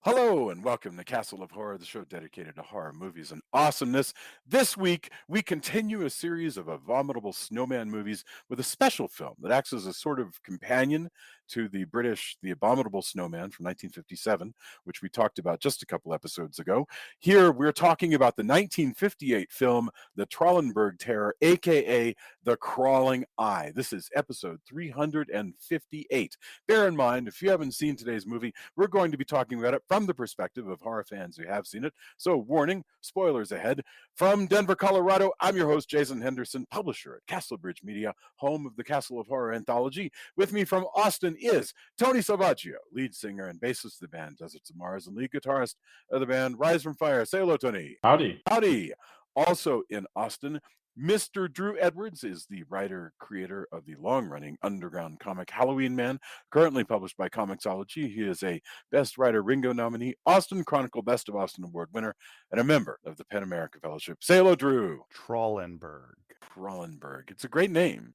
Hello and welcome to Castle of Horror, the show dedicated to horror movies and awesomeness. This week, we continue a series of abominable snowman movies with a special film that acts as a sort of companion to the British The Abominable Snowman from 1957, which we talked about just a couple episodes ago. Here, we're talking about the 1958 film The Trollenberg Terror, aka The Crawling Eye. This is episode 358. Bear in mind, if you haven't seen today's movie, we're going to be talking about it from the perspective of horror fans who have seen it. So, warning, spoilers ahead. From Denver, Colorado, I'm your host, Jason Henderson, publisher at Castlebridge Media, home of the Castle of Horror anthology. With me from Austin is Tony Salvaggio, lead singer and bassist of the band Deserts of Mars, and lead guitarist of the band Rise from Fire. Say hello, Tony. Howdy. Howdy. Also in Austin, Mr. Drew Edwards is the writer, creator of the long-running underground comic Halloween Man, currently published by Comixology. He is a Best Writer Ringo nominee, Austin Chronicle Best of Austin Award winner, and a member of the Pen America Fellowship. Say hello, Drew. Trollenberg. Trollenberg. It's a great name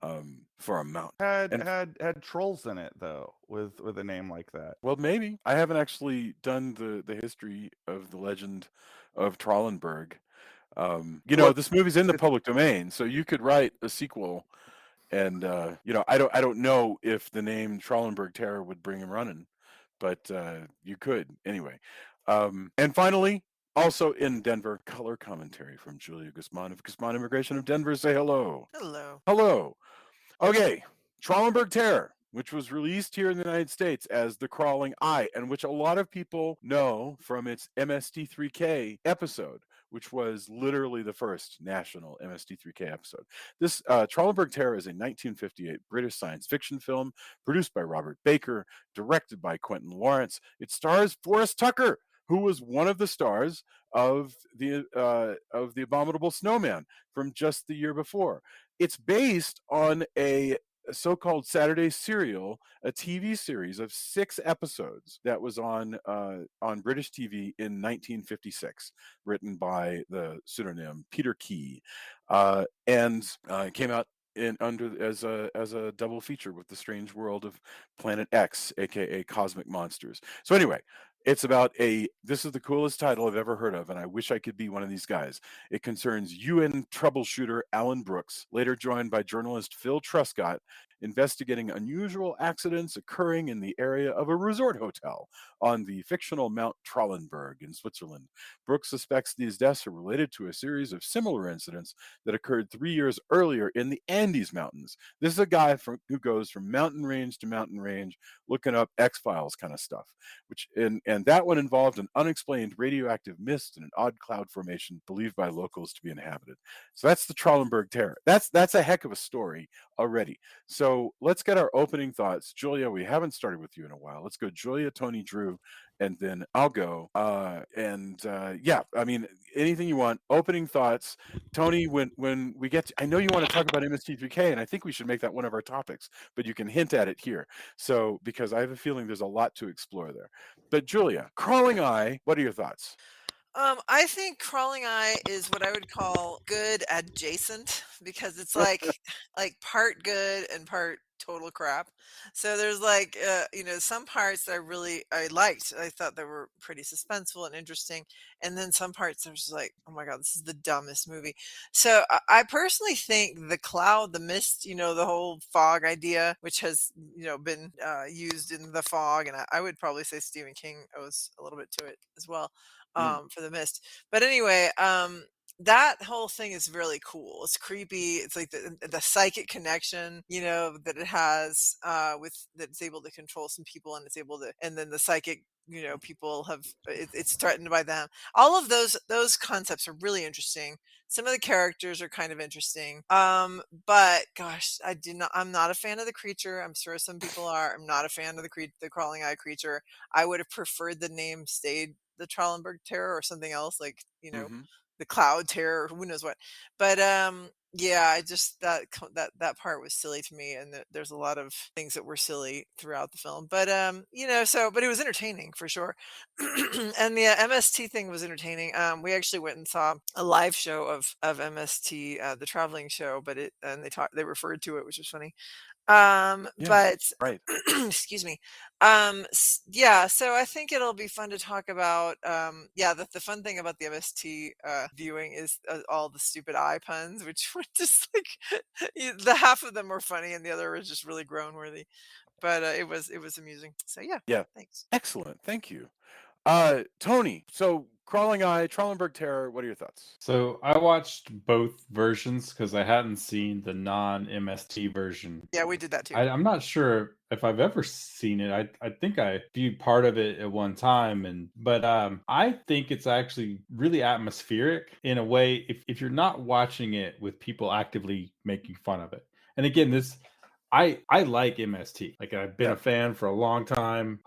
for a mountain. Had trolls in it though, with a name like that. Well, maybe. I haven't actually done the history of the legend of Trollenberg. This movie's in the public domain, so you could write a sequel, and I don't know if the name Trollenberg Terror would bring him running, but you could anyway. And finally, also in Denver, color commentary from Julia Guzman of Guzman Immigration of Denver. Say hello. Hello. Hello. Okay, Trollenberg Terror, which was released here in the United States as The Crawling Eye, and which a lot of people know from its MST3K episode, which was literally the first national MST3K episode. This Trollenberg Terror is a 1958 British science fiction film produced by Robert Baker, directed by Quentin Lawrence. It stars Forrest Tucker, who was one of the stars of the Abominable Snowman from just the year before. It's based on a so-called Saturday Serial, a TV series of 6 episodes that was on British TV in 1956, written by the pseudonym Peter Key, and came out as a double feature with The Strange World of Planet X, aka Cosmic Monsters. So anyway, this is the coolest title I've ever heard of, and I wish I could be one of these guys. It concerns UN troubleshooter Alan Brooks, later joined by journalist Phil Truscott, investigating unusual accidents occurring in the area of a resort hotel on the fictional Mount Trollenberg in Switzerland. Brooks suspects these deaths are related to a series of similar incidents that occurred 3 years earlier in the Andes Mountains. This is a guy who goes from mountain range to mountain range, looking up X-Files kind of stuff, and that one involved an unexplained radioactive mist and an odd cloud formation believed by locals to be inhabited. So that's the Trollenberg Terror. That's a heck of a story already. So let's get our opening thoughts. Julia, we haven't started with you in a while. Let's go Julia, Tony, Drew, and then I'll go. Anything you want. Opening thoughts. Tony, when we get to, I know you want to talk about MST3K, and I think we should make that one of our topics, but you can hint at it here. So, because I have a feeling there's a lot to explore there. But Julia, Crawling Eye, what are your thoughts? I think Crawling Eye is what I would call good adjacent because it's like part good and part total crap. So there's some parts that I liked. I thought they were pretty suspenseful and interesting. And then some parts I was just like, oh my God, this is the dumbest movie. So I personally think the cloud, the mist, the whole fog idea, which has, been used in The Fog. And I would probably say Stephen King owes a little bit to it as well for the mist. But anyway, that whole thing is really cool. It's creepy. It's like the psychic connection, that it has with that it's able to control some people and it's able to, and then the psychic, people it's threatened by them. All of those concepts are really interesting. Some of the characters are kind of interesting. But gosh, I'm not a fan of the creature. I'm sure some people are. I'm not a fan of the crawling eye creature. I would have preferred the name stayed the Trollenberg Terror or something else like, Mm-hmm. the Cloud Terror, who knows what. But Yeah, I just that part was silly to me, and there's a lot of things that were silly throughout the film. But but it was entertaining for sure. And the MST thing was entertaining. We actually went and saw a live show of MST, the traveling show, but they referred to it, which was funny. Yeah. But Right. excuse me. Yeah, so I think it'll be fun to talk about. The fun thing about the MST viewing is all the stupid eye puns, which were just like the half of them were funny and the other was just really groan worthy. But it was amusing. So yeah, Yeah. thanks. Excellent. Thank you. Tony, so Crawling Eye, Trollenberg Terror, what are your thoughts? So I watched both versions because I hadn't seen the non-MST version. Yeah, we did that too. I'm not sure if I've ever seen it. I think I viewed part of it at one time, but I think it's actually really atmospheric in a way. If you're not watching it with people actively making fun of it, and again, I like MST. Like I've been Yeah. a fan for a long time.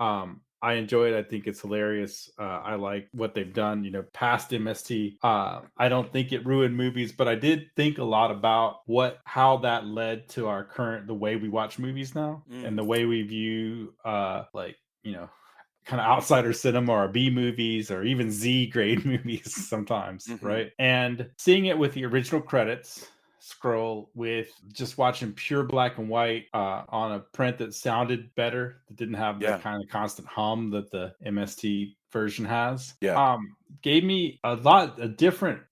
I enjoy it. I think it's hilarious. I like what they've done, past MST. I don't think it ruined movies, but I did think a lot about how that led to the way we watch movies now and the way we view, kind of outsider cinema or B movies or even Z grade movies sometimes, right? And seeing it with the original credits scroll with just watching pure black and white on a print that sounded better, that didn't have the kind of constant hum that the MST version has. Gave me a different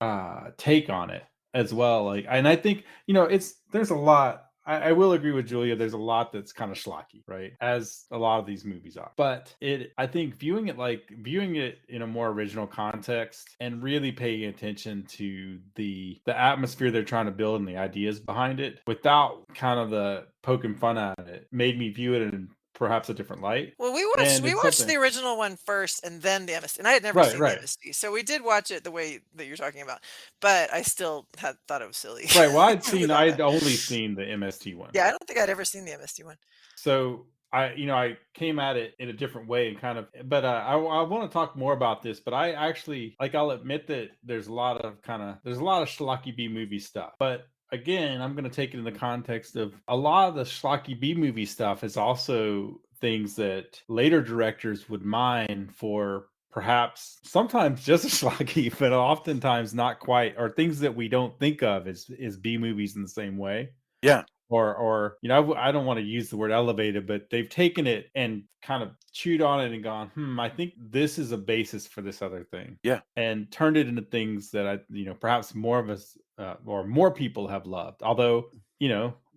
take on it as well. And I think there's a lot. I will agree with Julia. There's a lot that's kind of schlocky, right? As a lot of these movies are. But I think viewing it in a more original context and really paying attention to the atmosphere they're trying to build and the ideas behind it without kind of the poking fun at it made me view it in perhaps a different light. Well, we watched the original one first and then the MST, and I had never seen the MST, so we did watch it the way that you're talking about. But I still thought it was silly. Right. Well, I'd only seen the MST one. Yeah, I don't think I'd ever seen the MST one. So I came at it in a different way and but I want to talk more about this, but I actually, I'll admit that there's a lot of schlocky B movie stuff, but again, I'm going to take it in the context of a lot of the schlocky B movie stuff is also things that later directors would mine for perhaps sometimes just as schlocky, but oftentimes not quite, or things that we don't think of as B movies in the same way. Yeah. Or I don't want to use the word elevated, but they've taken it and kind of chewed on it and gone, I think this is a basis for this other thing. Yeah. And turned it into things that perhaps more of us or more people have loved. Although,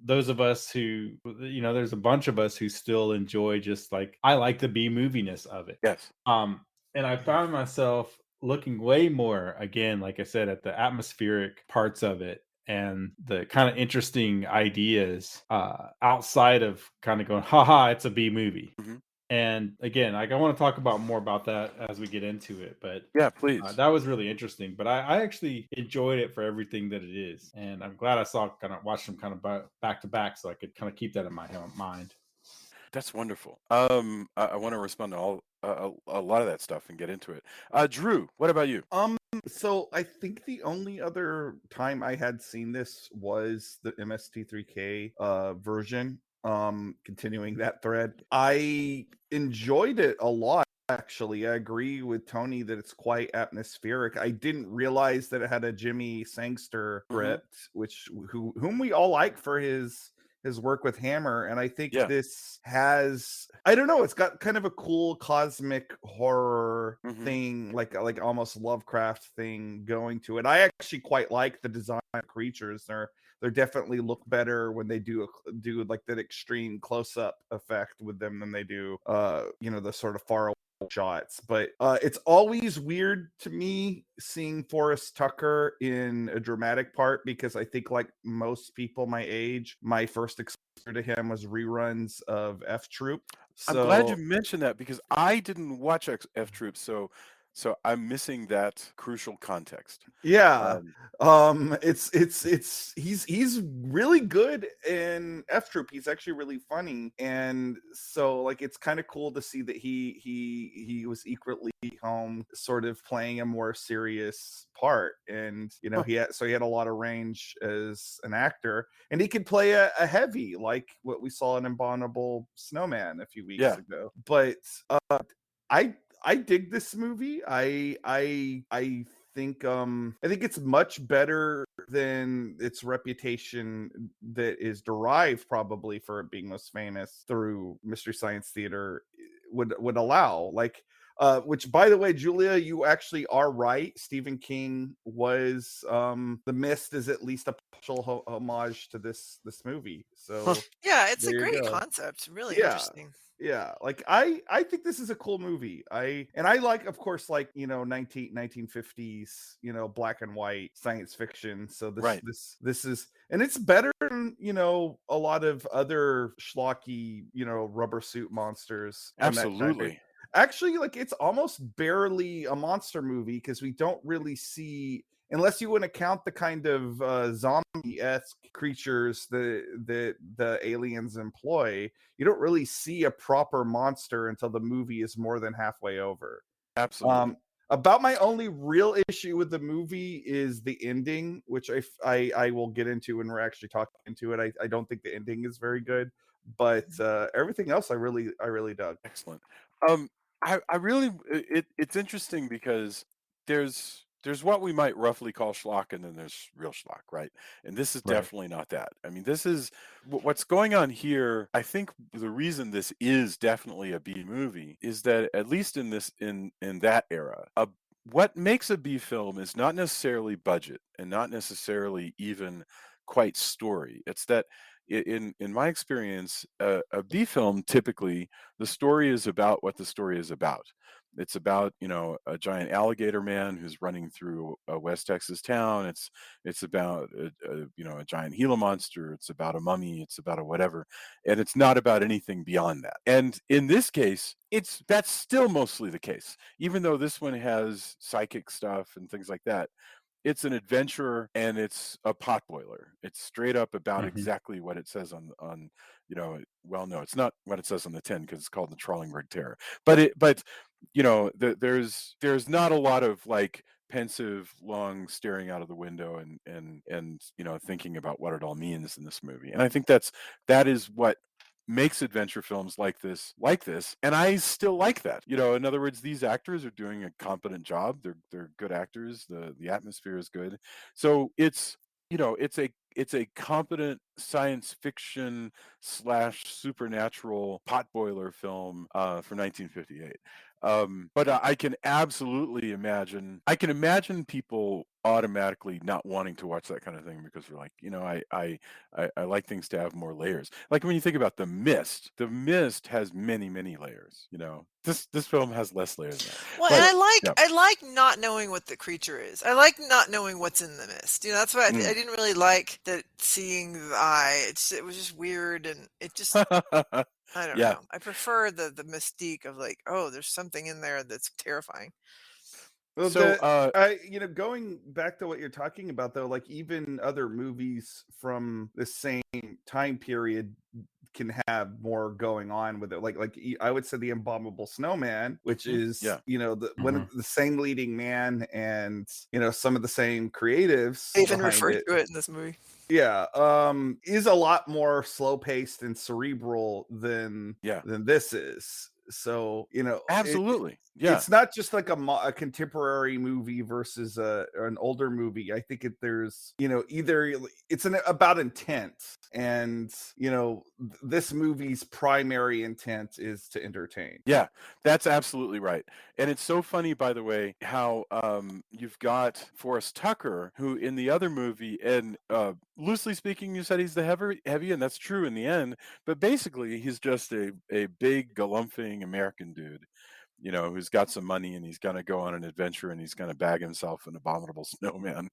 those of us who, there's a bunch of us who still enjoy just I like the B moviness of it. Yes. And I found myself looking way more, again, like I said, at the atmospheric parts of it and the kind of interesting ideas outside of kind of going, haha, it's a B movie. And again, I want to talk about more about that as we get into it. But yeah, please. That was really interesting. But I actually enjoyed it for everything that it is. And I'm glad I watched them kind of back to back so I could kind of keep that in my mind. That's wonderful. I want to respond to a lot of that stuff and get into it. Drew, what about you? So I think the only other time I had seen this was the MST3K version. Continuing that thread, I enjoyed it a lot. Actually, I agree with Tony that it's quite atmospheric. I didn't realize that it had a Jimmy Sangster script, whom we all like for his work with Hammer, and I think this has, I don't know, it's got kind of a cool cosmic horror thing, like almost Lovecraft thing going to it. I actually quite like the design of creatures. They're definitely look better when they do like that extreme close-up effect with them than they do the sort of far away shots. But it's always weird to me seeing Forrest Tucker in a dramatic part, because I think, like most people my age, my first exposure to him was reruns of F Troop. I'm glad you mentioned that, because I didn't watch F Troop, so So I'm missing that crucial context. Yeah. Um, He's really good in F Troop. He's actually really funny. And so like it's kind of cool to see that he was equally home sort of playing a more serious part. And you know, Huh. he had a lot of range as an actor. And he could play a heavy like what we saw in Embalmable Snowman a few weeks Yeah. ago. But I I dig this movie. I think it's much better than its reputation that is derived probably for it being most famous through Mystery Science Theater would allow. Like which by the way, Julia, you actually are right. Stephen King was The Mist is at least a partial homage to this movie. Huh. So Yeah, it's a there you great go. concept. Really Yeah. interesting. Yeah, like I think this is a cool movie. I like, of course, like, you know, 1950s, you know, black and white science fiction. So Right. this is, and it's better than, you know, a lot of other schlocky, you know, rubber suit monsters from that time period. Absolutely. Actually, like it's almost barely a monster movie because we don't really see, unless you want to count the kind of zombie-esque creatures that the aliens employ, you don't really see a proper monster until the movie is more than halfway over. Absolutely. About my only real issue with the movie is the ending, which I will get into when we're actually talking into it. I don't think the ending is very good, but everything else I really dug. Excellent. I really it's interesting because there's what we might roughly call schlock, and then there's real schlock, right? And this is Right. definitely not that. I mean, this is what's going on here. I think the reason this is definitely a B movie is that at least in this in that era, what makes a B film is not necessarily budget and not necessarily even quite story. It's that in my experience, a B film typically the story is about what the story is about. It's about, you know, a giant alligator man who's running through a West Texas town. It's about you know, a giant Gila monster. It's about a mummy. It's about a whatever, and it's not about anything beyond that. And in this case, that's still mostly the case, even though this one has psychic stuff and things like that. It's an adventure and it's a potboiler. It's straight up about Mhm. exactly what it says on, you know, well, no, it's not what it says on the tin because it's called the Trollenberg Terror. But you know, there's not a lot of like pensive, long staring out of the window and you know, thinking about what it all means in this movie. And I think that is what makes adventure films like this, and I still like that. You know, in other words, these actors are doing a competent job. They're good actors. The atmosphere is good. So it's, you know, it's a competent science fiction slash supernatural potboiler film from 1958. But I can absolutely imagine. I can imagine people automatically not wanting to watch that kind of thing because they're like, you know, I like things to have more layers. Like when you think about the Mist has many layers. You know, this film has less layers than that. Well, and But yeah, I like not knowing what the creature is. I like not knowing what's in the mist. You know, that's why I didn't really like that seeing the eye. It was just weird, and it just I don't yeah. know. I prefer the mystique of like, oh, there's something in there that's terrifying. Well, So you know, going back to what you're talking about, though, like even other movies from the same time period can have more going on with it. I would say the Embalmable Snowman, which is, yeah, you know, the one Mhm. of the same leading man and, you know, some of the same creatives They even behind refer it. to it in this movie. Yeah, is a lot more slow paced and cerebral yeah, than this is. So, you know, absolutely, yeah. it's not just like a contemporary movie versus an older movie. I think there's, you know, either it's about intent, and you know, this movie's primary intent is to entertain. Yeah, that's absolutely right. And it's so funny, by the way, how you've got Forrest Tucker, who in the other movie, and loosely speaking, you said he's the heavy, and that's true in the end. But basically, he's just a big, galumphing American dude, you know, who's got some money and he's going to go on an adventure and he's going to bag himself an abominable snowman,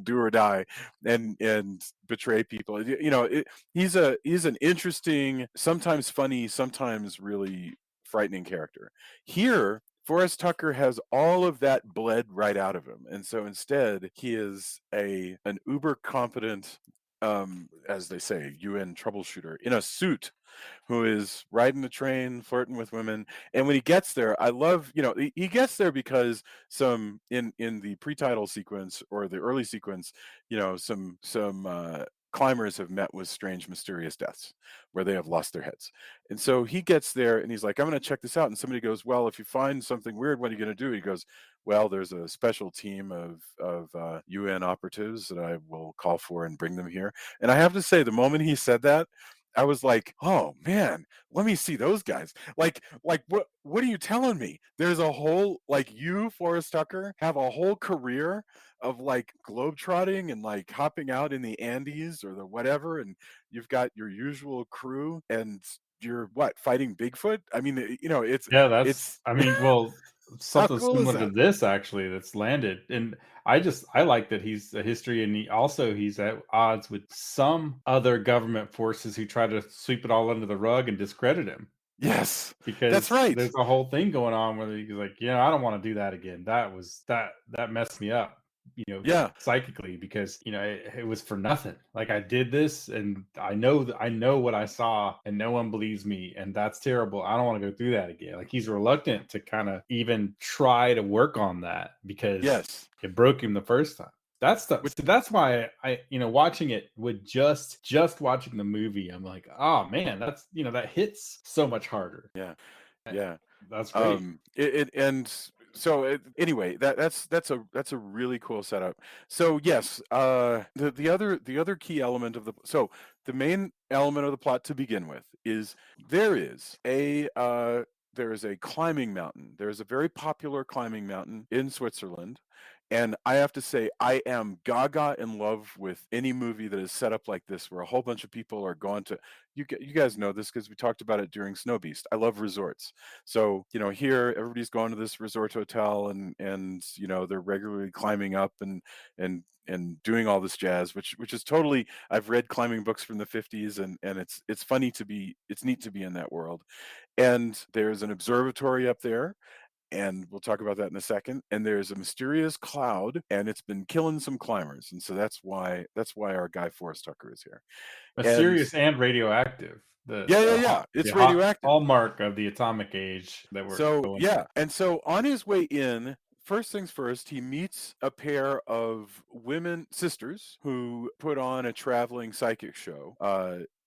do or die, and betray people. You know, he's an interesting, sometimes funny, sometimes really frightening character. Here, Forrest Tucker has all of that bled right out of him, and so instead he is an uber competent, as they say, UN troubleshooter in a suit, who is riding the train, flirting with women. And when he gets there, I love, he gets there because some in the pre-title sequence or the early sequence, some climbers have met with strange, mysterious deaths where they have lost their heads. And so he gets there and he's like, I'm going to check this out. And somebody goes, well, if you find something weird, what are you going to do? He goes, well, there's a special team of UN operatives that I will call for and bring them here. And I have to say, the moment he said that, I was like, oh man, let me see those guys. Like what are you telling me? There's a whole, like, you, Forrest Tucker, have a whole career of like globetrotting and like hopping out in the Andes or the whatever, and you've got your usual crew and you're what, fighting Bigfoot? I mean, it's Yeah, that's. it's I mean, well, how something cool is similar to that? this actually that's landed, and I like that he's a history, and he's at odds with some other government forces who try to sweep it all under the rug and discredit him. Yes, that's Because right. there's a whole thing going on where he's like, I don't want to do that again. That messed me up, Yeah, psychically, because it was for nothing. Like, I did this, and I know what I saw, and no one believes me, and that's terrible. I don't want to go through that again. Like, he's reluctant to kind of even try to work on that because yes. it broke him the first time. Which, That's why I watching it with just watching the movie, I'm like, oh man, that's that hits so much harder. yeah, Eh, yeah. That's great. And so anyway, that's a really cool setup. So yes, the other key element of the main element of the plot to begin with is there is a climbing mountain. There is a very popular climbing mountain in Switzerland. And I have to say, I am gaga in love with any movie that is set up like this, where a whole bunch of people are going to. You guys know this because we talked about it during Snow Beast. I love resorts. So here everybody's going to this resort hotel, and they're regularly climbing up and doing all this jazz, which is totally. I've read climbing books from the 50s, and it's neat to be in that world. And there's an observatory up there, and we'll talk about that in a second. And there's a mysterious cloud, and it's been killing some climbers, and so that's why our guy Forrest Tucker is here. And Mysterious and radioactive. yeah, it's radioactive. Hallmark of the atomic age that we're So going. yeah, and so on his way in, first things first, he meets a pair of women sisters who put on a traveling psychic show.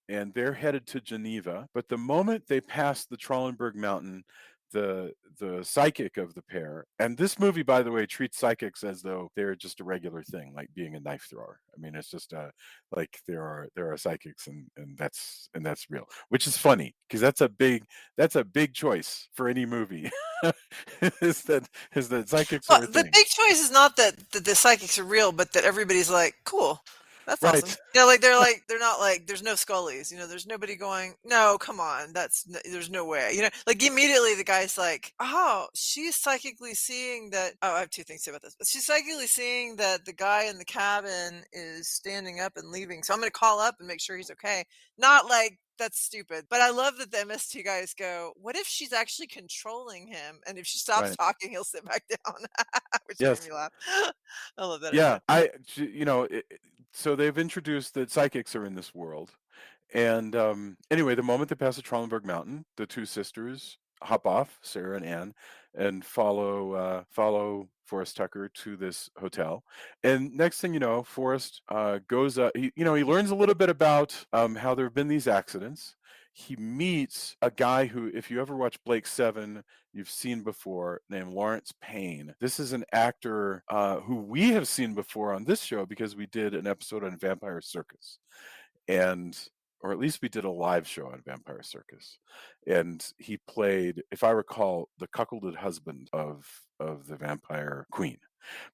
And they're headed to Geneva. But the moment they pass the Trollenberg Mountain, the psychic of the pair, and this movie, by the way, treats psychics as though they're just a regular thing, like being a knife thrower. I mean, it's just like there are psychics, and that's real, which is funny because that's a big choice for any movie. is that psychics Well, are a the thing, big choice is not that the psychics are real, but that everybody's like, cool. That's awesome. right? They're not like, there's no Scullies. There's nobody going, no, come on, there's no way. Like immediately the guy's like, oh, she's psychically seeing that. Oh, I have two things to say about this. But she's psychically seeing that the guy in the cabin is standing up and leaving. So I'm going to call up and make sure he's okay. Not like, that's stupid. But I love that the MST guys go, what if she's actually controlling him? And if she stops Right. talking, he'll sit back down, which made Yes. me laugh. I love that Yeah. idea. So they've introduced that psychics are in this world. And anyway, the moment they pass the Trollenberg Mountain, the two sisters hop off, Sarah and Anne, and follow Forrest Tucker to this hotel. And next thing you know, Forrest goes up. He learns a little bit about how there have been these accidents. He meets a guy who, if you ever watch Blake Seven, you've seen before, named Lawrence Payne. This is an actor who we have seen before on this show because we did an episode on Vampire Circus, or at least we did a live show on Vampire Circus, and he played, if I recall, the cuckolded husband of the vampire queen.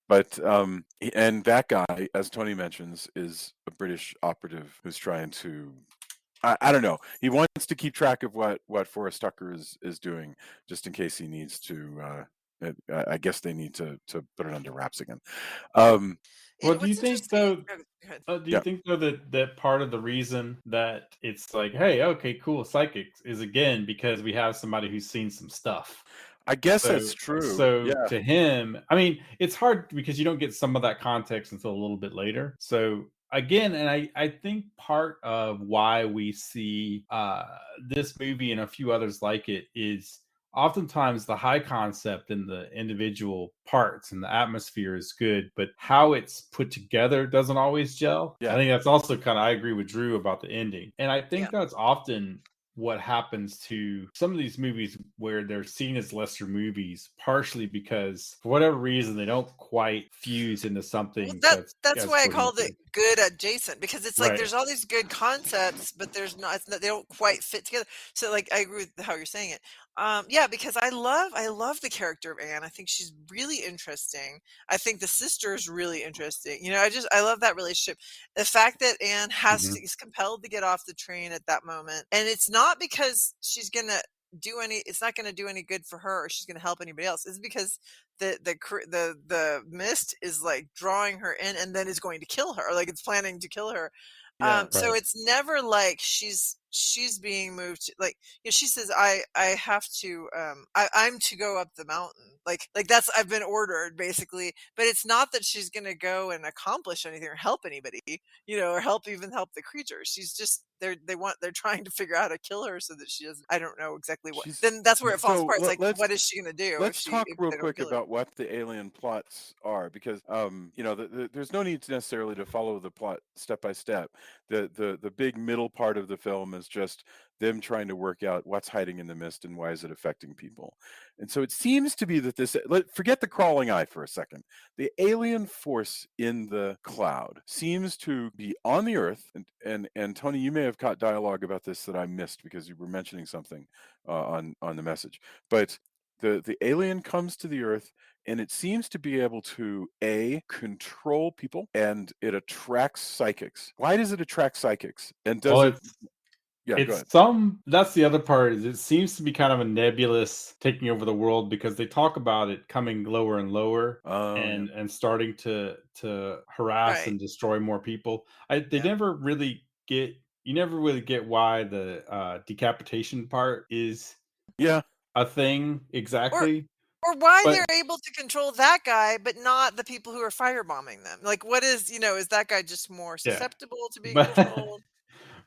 But and that guy, as Tony mentions, is a British operative who's trying to. I don't know. He wants to keep track of what Forrest Tucker is doing, just in case he needs to. I guess they need to put it under wraps again. Well, do you What's think interesting? though? Go ahead. Do you Yeah. think though that part of the reason that it's like, hey, okay, cool, psychics, is again because we have somebody who's seen some stuff. I guess So, that's true. so Yeah. to him, I mean, it's hard because you don't get some of that context until a little bit later. So again, and I think part of why we see this movie and a few others like it is oftentimes the high concept in the individual parts and the atmosphere is good, but how it's put together doesn't always gel. Yeah. I think that's also kind of, I agree with Drew about the ending. And I think Yeah. that's often what happens to some of these movies where they're seen as lesser movies, partially because for whatever reason they don't quite fuse into Well, something that's as why I called it cohesive. good adjacent, because it's like Right. there's all these good concepts, but there's not, it's not, they don't quite fit together. So like I agree with how you're saying it. Yeah, because I love the character of Anne. I think she's really interesting. I think the sister is really interesting. I love that relationship. The fact that Anne Mhm. is compelled to get off the train at that moment, and it's not because she's gonna it's not gonna do any good for her or she's gonna help anybody else. It's because the mist is like drawing her in and then is going to kill her, like it's planning to kill her. Yeah. So Right. it's never like she's being moved to, like, she says, I have to I'm to go up the mountain, like that's, I've been ordered basically, but it's not that she's gonna go and accomplish anything or help anybody, or help the creatures. She's just, they're trying to figure out how to kill her so that she doesn't, I don't know exactly what, She's then that's where it falls so apart. It's like, let's what is she gonna do let's talk if real they don't quick kill her? about what the alien plots are, because there's no need to necessarily to follow the plot step by step. The big middle part of the film is just them trying to work out what's hiding in the mist and why is it affecting people. And so it seems to be that forget the crawling eye for a second. The alien force in the cloud seems to be on the earth, and Tony, you may have caught dialogue about this that I missed because you were mentioning something on the message. But the alien comes to the earth, and it seems to be able to control people, and it attracts psychics. Why does it attract psychics? And does Well, it? Yeah, go ahead. that's the other part, is it seems to be kind of a nebulous taking over the world, because they talk about it coming lower and lower Oh, yeah. and starting to harass Right. and destroy more people. They Yeah. never really get, you never really get why the decapitation part is Yeah. a thing Or exactly. or why But they're able to control that guy, but not the people who are firebombing them. Like, what is that guy just more yeah, susceptible to being but controlled?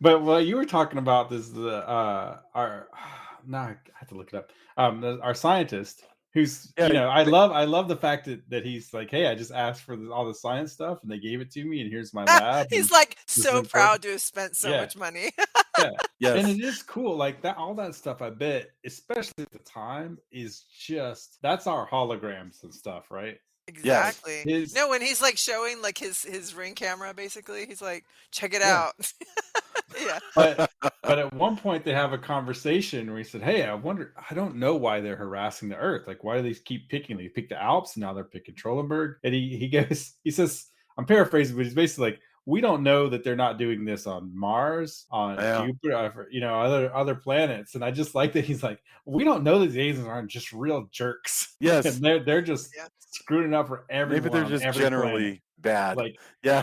but what you were talking about is the our now I have to look it up. Our scientist, who's, Yeah. I love the fact that he's like, hey, I just asked for all the science stuff and they gave it to me, and here's my lab, He's and like this is so important. proud to have spent so Yeah, much money. yeah, and Yes. it is cool. Like that, all that stuff. I bet, especially at the time, is just that's our holograms and stuff, right? Like Yes. Exactly. his No, when he's like showing like his ring camera, basically, he's like, check it yeah. out. Yeah. But at one point they have a conversation where he said, "Hey, I don't know why they're harassing the Earth. Like, why do they keep picking? They pick the Alps, and now they're picking Trollenberg." And he says, I'm paraphrasing, but he's basically like, "We don't know that they're not doing this on Mars, on Yeah. Jupiter, other planets." And I just like that he's like, "We don't know that these aliens aren't just real jerks, Yes. and they're just Yeah. screwing it up for Maybe everyone they're on just every planet." generally bad. Like, Yeah.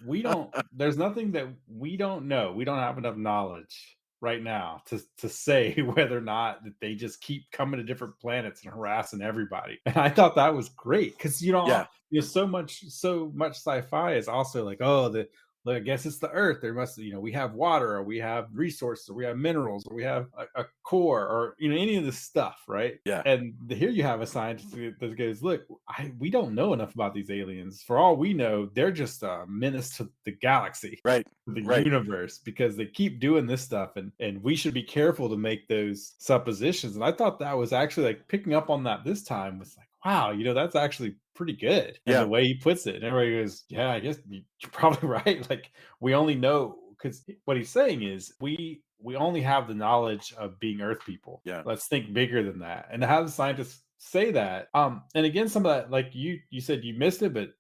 we don't, there's nothing that we don't know. We don't have enough knowledge right now to say whether or not that they just keep coming to different planets and harassing everybody. And I thought that was great, because Yeah. so much sci-fi is also like, oh, I guess it's the Earth. There must, we have water, or we have resources, or we have minerals, or we have a core, or any of this stuff, right? Yeah. And here you have a scientist that goes, look, we don't know enough about these aliens. For all we know, they're just a menace to the galaxy, Right. the Right. universe, because they keep doing this stuff, and we should be careful to make those suppositions. And I thought that was actually, like, picking up on that this time was like, wow, that's actually pretty good. And Yeah. the way he puts it, and everybody goes, yeah, I guess you're probably right. Like, we only know, because what he's saying is we only have the knowledge of being Earth people. Yeah. Let's think bigger than that. And to have the scientists say that, and again, some of that, like you said you missed it, but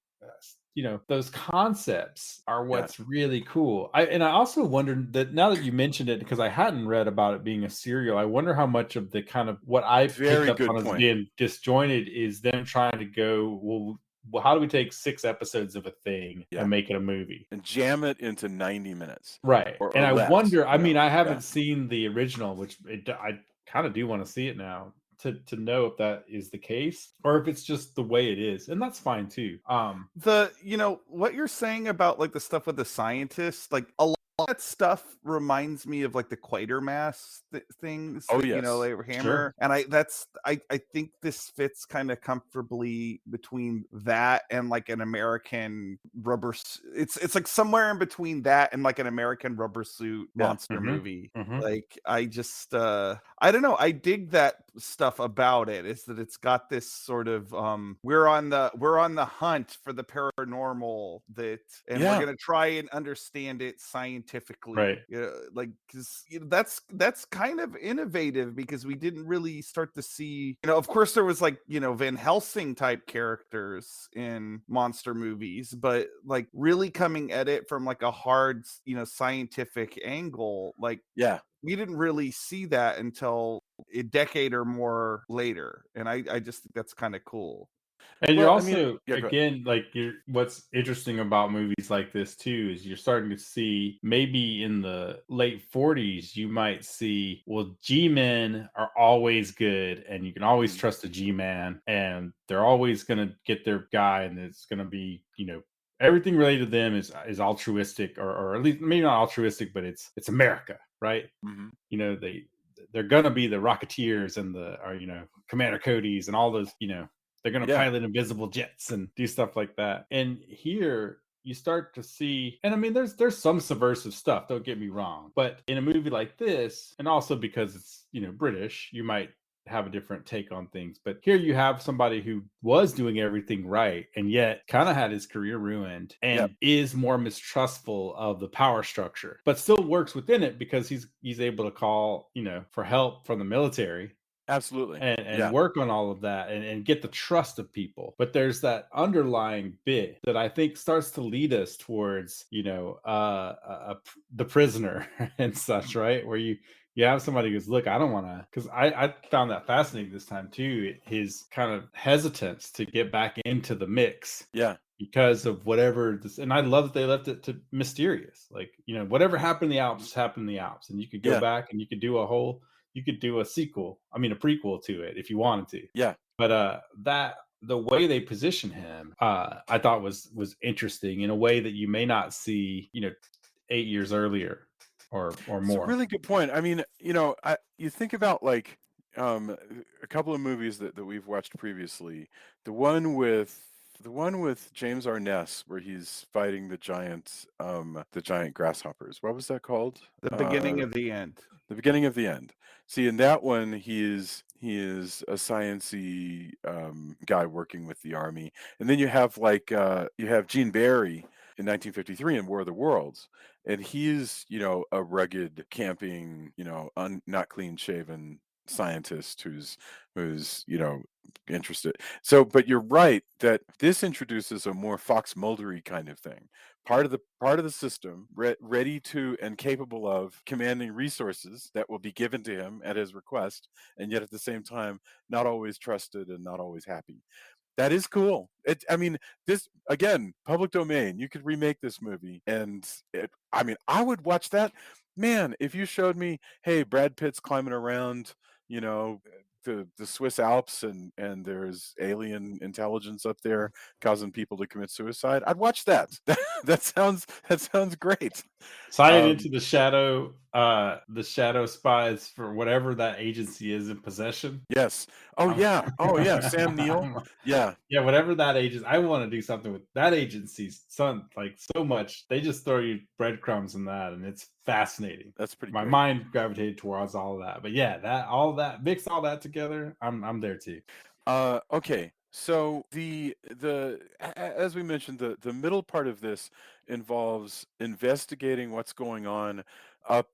those concepts are Yeah. what's really cool. I also wondered that, now that you mentioned it, because I hadn't read about it being a serial, I wonder how much of the kind of what I picked Very up good on as point. being disjointed is them trying to go, well, how do we take 6 episodes of a thing Yeah. and make it a movie? And jam it into 90 minutes. Right. Or And I less, wonder, I mean, I haven't Yeah. seen the original, which I kind of do want to see it now. to know if that is the case or if it's just the way it is, and that's fine too. What you're saying about like the stuff with the scientists, like a lot of that stuff reminds me of like the Quatermass things Oh, that, yes. they were Sure. hammer. And I think this fits kind of comfortably between that and like an American it's like somewhere in between that and like an American rubber suit Yeah. monster movie. Mhm. Like I just I don't know, I dig that stuff about it, is that it's got this sort of we're on the hunt for the paranormal, and we're Yeah. going to try and understand it scientifically. Right. Like, because that's kind of innovative, because we didn't really start to see, of course there was like, Van Helsing type characters in monster movies, but like really coming at it from like a hard, scientific angle, like Yeah. we didn't really see that until a decade or more later. And I just think that's kind of cool. And you're Well, I mean, also, yeah, go ahead. again, like what's interesting about movies like this too is you're starting to see, maybe in the late 40s, you might see, well, G-men are always good and you can always Mhm. trust a G-man and they're always going to get their guy, and it's going to be, everything related to them is altruistic, or at least maybe not altruistic, but it's America, right? Mhm. They're gonna be the Rocketeers and Commander Cody's and all those, they're gonna Yeah. pilot invisible jets and do stuff like that. And here you start to see, and I mean, there's some subversive stuff, don't get me wrong, but in a movie like this, and also because it's British, you might have a different take on things. But here you have somebody who was doing everything right and yet kind of had his career ruined and Yep. is more mistrustful of the power structure, but still works within it because he's able to call, for help from the military Absolutely. and Yeah. work on all of that and get the trust of people. But there's that underlying bit that I think starts to lead us towards, the prisoner and such, right? Where you have somebody who's, look, I don't want to, because I found that fascinating this time too, his kind of hesitance to get back into the mix Yeah. because of whatever this, and I love that they left it to mysterious. Like, whatever happened in the Alps happened in the Alps, and you could go Yeah. back and you could do a sequel, I mean a prequel to it if you wanted to. Yeah. But that the way they position him, I thought was interesting in a way that you may not see, 8 years earlier or It's a more. really good point. I mean, you think about like a couple of movies that we've watched previously. The one with James Arness, where he's fighting the giant grasshoppers. What was that called? The beginning of the end. The beginning of the end. See, in that one, he is a sciencey guy working with the army, and then you have Gene Barry in 1953 in War of the Worlds, and he's a rugged camping, not clean shaven scientist who's interested. So, but you're right that this introduces a more Fox Muldery kind of thing. Part of the system, ready to and capable of commanding resources that will be given to him at his request, and yet at the same time not always trusted and not always happy. That is cool. I mean, this again, public domain. You could remake this movie, and I mean, I would watch that. Man, if you showed me, hey, Brad Pitt's climbing around, you know, the Swiss Alps, and there's alien intelligence up there causing people to commit suicide, I'd watch that. That sounds great. Sign Um, into the shadow spies for whatever that agency is in possession. yes. Oh yeah. Sam Neill. Yeah, Yeah, whatever that agency, I want to do something with that agency's son, like so much. They just throw you breadcrumbs in that, and it's fascinating. that's pretty My great. mind gravitated towards all of that. But yeah, mix all that together, I'm there too. Okay. So as we mentioned, the middle part of this involves investigating what's going on up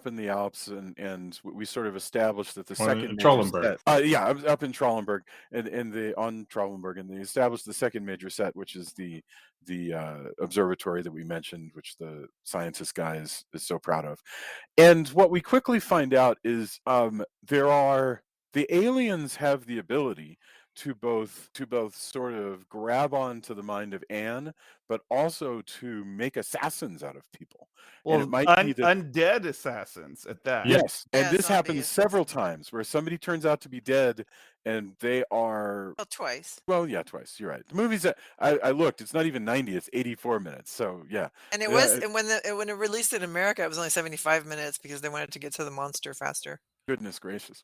in the Alps, and we sort of established that the Well, second in major Trollenberg. set, up in Trollenberg, on Trollenberg, and they established the second major set, which is the observatory that we mentioned, which the scientist guy is so proud of. And what we quickly find out is the aliens have the ability to both sort of grab onto the mind of Anne, but also to make assassins out of people. And Well, it might be that undead assassins at that. yes, and Yeah, this zombie happens several assassins. times where somebody turns out to be dead, and they are Well, twice. well, yeah, twice. You're right. The movie's I looked. It's not even 90. It's 84 minutes. So yeah, And it Yeah, was, and when it released in America, it was only 75 minutes because they wanted to get to the monster faster. goodness gracious.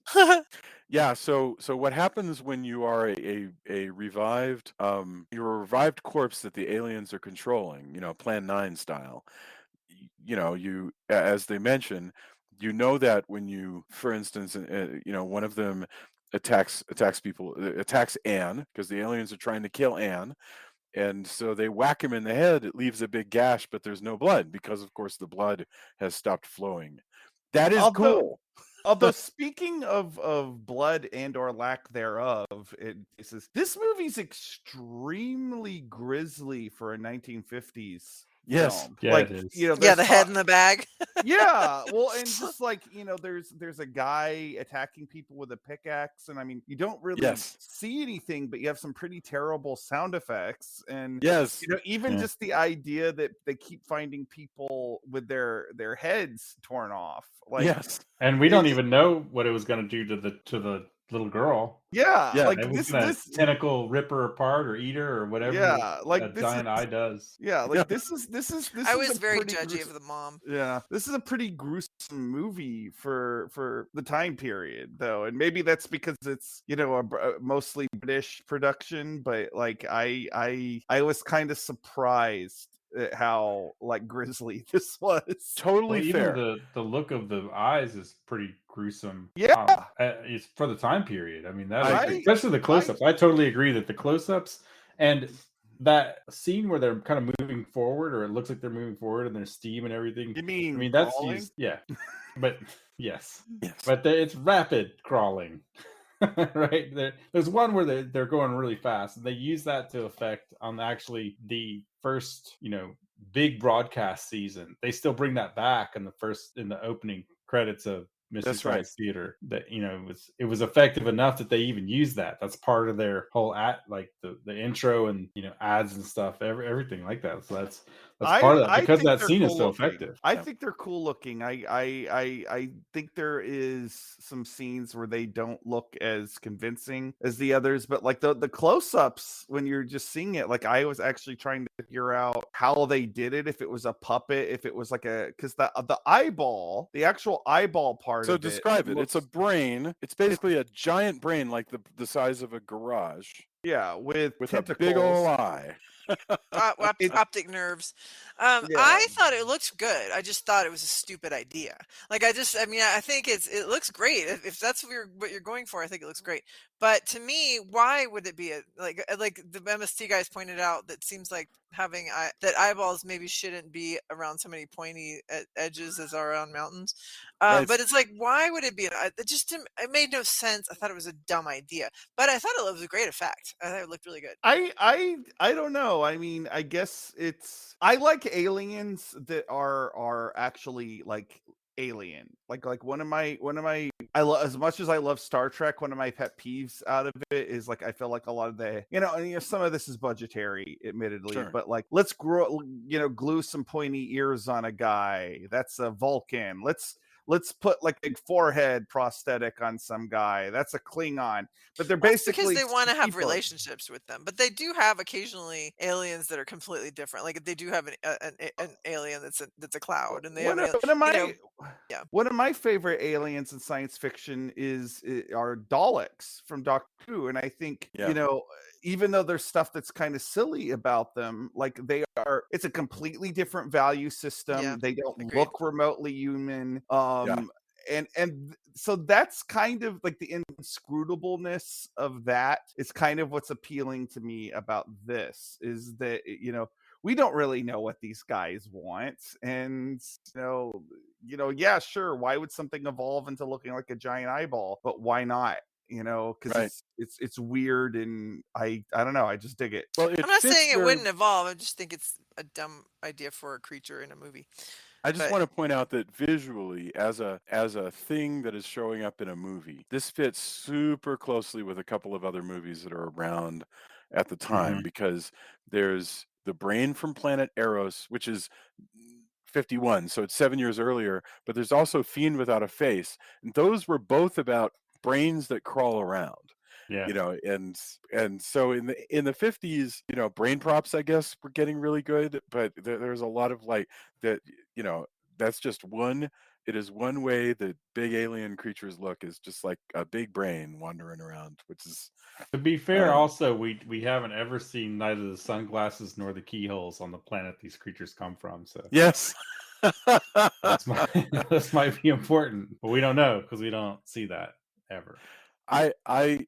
Yeah. So what happens when you are a revived you're a revived corpse that the aliens are controlling? You know, Plan 9 style. You know, you as they mention, you know that when you, for instance, you know, one of them attacks people, attacks Anne because the aliens are trying to kill Anne. And so they whack him in the head. It leaves a big gash, but there's no blood because, of course, the blood has stopped flowing. That is Although, cool. although speaking of blood and or lack thereof, this movie's extremely grisly for a 1950s Yes. film. Yeah, Like, it is. you know, Yeah, there's the head in the bag. yeah, well, and just like, you know, there's a guy attacking people with a pickaxe, and I mean, you don't really Yes. see anything, but you have some pretty terrible sound effects, and Yes. you know, even Yeah. just the idea that they keep finding people with their heads torn off, like, Yes. And we don't it- even know what it was going to do to the little girl. yeah, Yeah, like It was this going to tentacle rip her apart or eat her or whatever yeah, a like this giant is eye does. yeah, Yeah. like this is I a was very pretty judgy gruesome- of the mom. Yeah, this is a pretty gruesome movie for the time period, though, and maybe that's because it's, you know, a mostly British production. But like, I was kind of surprised at how like grisly this was. Totally Well, fair. even the look of the eyes is pretty gruesome. Yeah. It's for the time period. I mean, I that agree. especially the close-ups. I totally agree that the close-ups and that scene where they're kind of moving forward, or it looks like they're moving forward, and there's steam and everything. You mean I mean, that's crawling? used, yeah. But yes, Yes. but it's rapid crawling. Right, there's one where they're going really fast, and they use that to effect on actually the first, you know, big broadcast season. They still bring that back in the opening credits of Mystery That's right. Science Theater. That, you know, it was effective enough that they even use that. That's part of their whole like the intro and, you know, ads and stuff, everything like that. So that's part of that, because think that they're scene is cool so looking. effective. I Yeah. think they're cool looking. I think there is some scenes where they don't look as convincing as the others, but like the close-ups when you're just seeing it, like I was actually trying to figure out how they did it, if it was a puppet, if it was like because the eyeball, the actual eyeball part So of describe it. It's a looks- brain. It's basically a giant brain, like the size of a garage, yeah, with with tentacles. a big old eye. Optic nerves. Yeah. I thought it looked good. I just thought it was a stupid idea. Like I mean, I think it looks great. If that's what you're going for, I think it looks great. But to me, why would it be like the MST guys pointed out, that seems like having that eyeballs maybe shouldn't be around so many pointy edges as are on mountains. Right. But it's like, why would it be? It just didn't, it made no sense. I thought it was a dumb idea, but I thought it was a great effect. I thought it looked really good. I don't know. I mean, I guess I like aliens that are actually like alien. Like one of my as much as I love Star Trek, one of my pet peeves out of it is like I feel like a lot of the, you know, and, you know, some of this is budgetary, admittedly, Sure. but like let's glue some pointy ears on a guy. That's a Vulcan. Let's put like a forehead prosthetic on some guy. That's a Klingon. But they're Well, it's basically because they want to have people. relationships with them, but they do have occasionally aliens that are completely different. Like they do have an alien that's a cloud, and they have One of my favorite aliens in science fiction are Daleks from Doctor Who, and I think, Yeah. you know, even though there's stuff that's kind of silly about them, like it's a completely different value system. Yeah, They don't agreed. look remotely human. And so that's kind of like the inscrutableness of that is kind of what's appealing to me about this, is that, you know, we don't really know what these guys want. And, you know, yeah, sure. Why would something evolve into looking like a giant eyeball? But why not? You know, because Right. it's weird, and I don't know. I just dig it. Well, I'm not saying it wouldn't evolve. I just think it's a dumb idea for a creature in a movie. I just But want to point out that visually, as a thing that is showing up in a movie, this fits super closely with a couple of other movies that are around at the time, Mhm. because there's the brain from Planet Eros, which is 51, so it's 7 years earlier, but there's also Fiend Without a Face, and those were both about brains that crawl around. Yeah. And so in the 50s, brain props, I guess, were getting really good, but there's a lot of like that. That's just one. It is one way that big alien creatures look, is just like a big brain wandering around, which is To be fair, um, also we haven't ever seen neither the sunglasses nor the keyholes on the planet these creatures come from. So yes. that's my this might be important, but we don't know because we don't see that ever. I I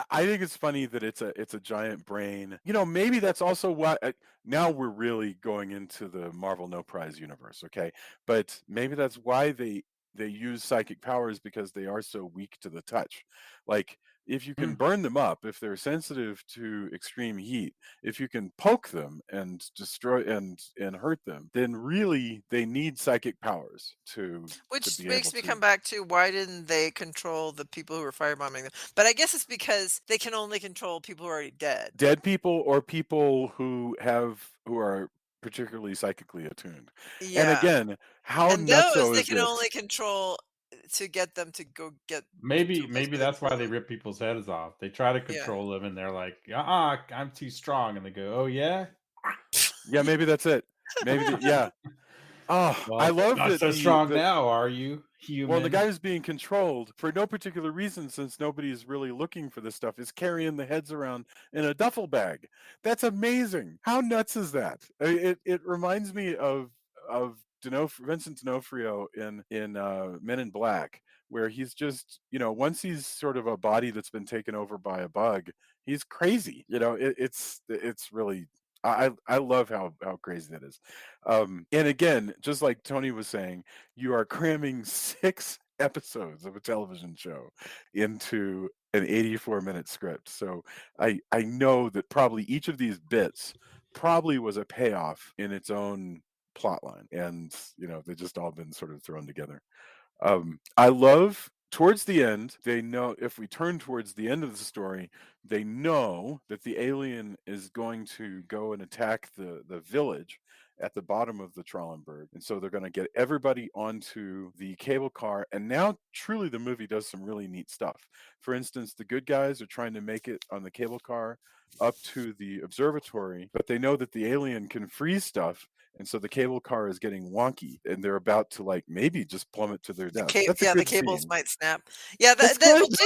I think it's funny that it's a giant brain. Maybe that's also why now we're really going into the Marvel No Prize universe, okay? But maybe that's why they use psychic powers, because they are so weak to the touch. Like, if you can Mm. burn them up, if they're sensitive to extreme heat, if you can poke them and destroy and hurt them, then really they need psychic powers to which be able makes me come to. back to, why didn't they control the people who were firebombing them? But I guess it's because they can only control people who are already dead. Dead people, or people who are particularly psychically attuned. And Yeah. again, how And those nutso they is can this? only control to get them to go get to Maybe a place maybe where they that's why kill they them. rip people's heads off. They try to Yeah. control them, and they're like, I'm too strong," and they go, "Oh yeah, Yeah, maybe that's it. Yeah. Oh, I well, love not that so strong now, are you, well, the human?" guy who's being controlled, for no particular reason, since nobody's really looking for this stuff, is carrying the heads around in a duffel bag. That's amazing. How nuts is that? It reminds me of Vincent D'Onofrio in Men in Black, where he's just, once he's sort of a body that's been taken over by a bug, he's crazy. It's really. I love how crazy that is. And again, just like Tony was saying, you are cramming 6 episodes of a television show into an 84-minute script. So I know that probably each of these bits probably was a payoff in its own plot line, and they've just all been sort of thrown together. I love towards the end, they know, if we turn towards the end of the story, they know that the alien is going to go and attack the village at the bottom of the Trollenberg. And so they're going to get everybody onto the cable car. And now, truly, the movie does some really neat stuff. For instance, the good guys are trying to make it on the cable car up to the observatory, but they know that the alien can freeze stuff, and so the cable car is getting wonky, and they're about to, like, maybe just plummet to their deaths. That's a The good cables scene. might snap. Yeah, That's well, good.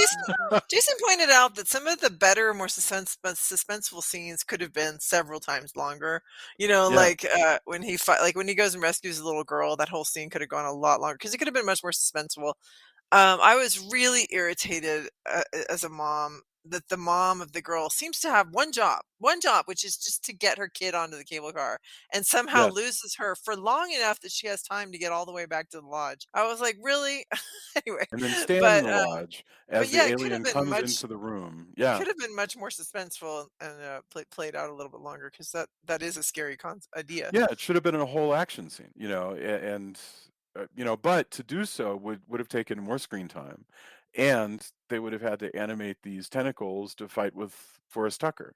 Jason pointed out that some of the better, more suspenseful scenes could have been several times longer. Yeah. Like when when he goes and rescues the little girl, that whole scene could have gone a lot longer because it could have been much more suspenseful. I was really irritated as a mom that the mom of the girl seems to have one job, which is just to get her kid onto the cable car, and somehow Yes. loses her for long enough that she has time to get all the way back to the lodge. I was like, really? Anyway, And then stay in but the lodge but as yeah, the alien comes into the room. it Yeah. could have been much more suspenseful and played out a little bit longer because that is a scary idea. Yeah, it should have been a whole action scene, and but to do so would have taken more screen time, and they would have had to animate these tentacles to fight with Forrest Tucker.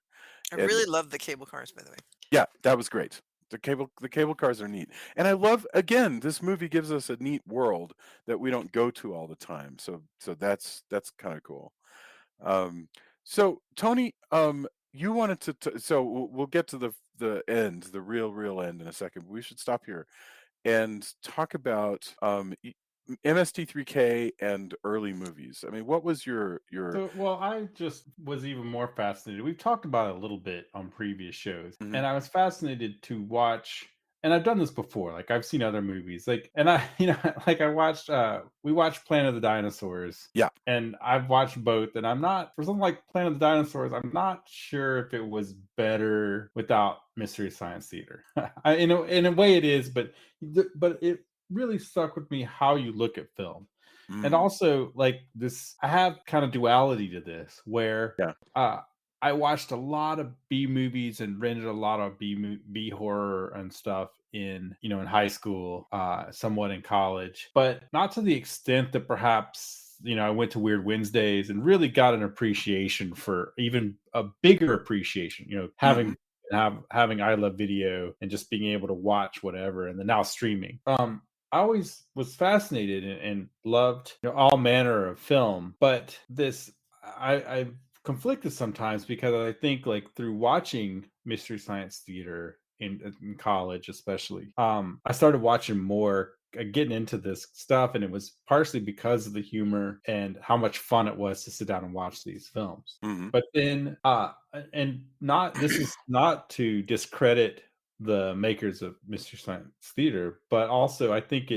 I And really love the cable cars, by the way. yeah, that was great. The cable cars are neat. And I love, again, this movie gives us a neat world that we don't go to all the time. So that's kind of cool. Um, so Tony, you wanted so we'll get to the end, the real end, in a second. But we should stop here and talk about MST3K and early movies. I mean, what was your So, well, I just was even more fascinated. We've talked about it a little bit on previous shows, Mhm. and I was fascinated to watch. And I've done this before. Like I've seen other movies, and I, like I watched. We watched Planet of the Dinosaurs. Yeah. And I've watched both, and I'm not for something like Planet of the Dinosaurs. I'm not sure if it was better without Mystery Science Theater. In a way, it is, but it really stuck with me how you look at film. And Mm, also, like this, I have kind of duality to this, where yeah. uh I watched a lot of B movies and rented a lot of B horror and stuff in in high school, somewhat in college, but not to the extent that perhaps I went to Weird Wednesdays and really got an appreciation for even a bigger appreciation. Mhm. Having I Love Video and just being able to watch whatever, and then now streaming. I always was fascinated and loved all manner of film, but I conflicted sometimes because I think like through watching Mystery Science Theater in college, especially, I started watching more, getting into this stuff, and it was partially because of the humor and how much fun it was to sit down and watch these films. Mhm. But then, and not this is not to discredit the makers of Mystery Science Theater, but also I think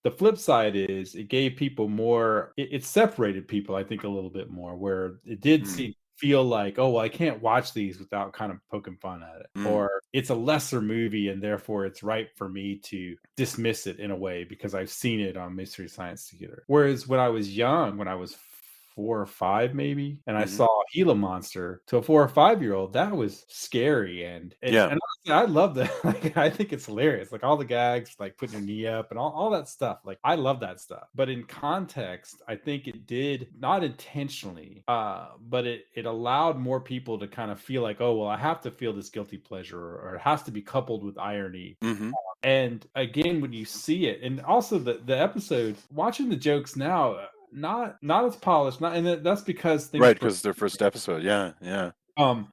the flip side is it gave people more, it separated people, I think, a little bit more, where it did Mm. feel like, oh well, I can't watch these without kind of poking fun at it, Mm. or it's a lesser movie and therefore it's right for me to dismiss it in a way because I've seen it on Mystery Science Theater. Whereas when I was young, when I was 4 or 5 maybe, and I Mhm. saw Gila Monster, to a 4 or 5 year old, that was scary, Yeah. and honestly, I love that. Like, I think it's hilarious, like all the gags, like putting your knee up and all that stuff. Like, I love that stuff. But in context, I think it did not intentionally, but it allowed more people to kind of feel like, oh well, I have to feel this guilty pleasure, or it has to be coupled with irony. Mhm. And again, when you see it, and also the episode, watching the jokes now, not as polished, not, and that's because things Right, because their first episode. Yeah, yeah,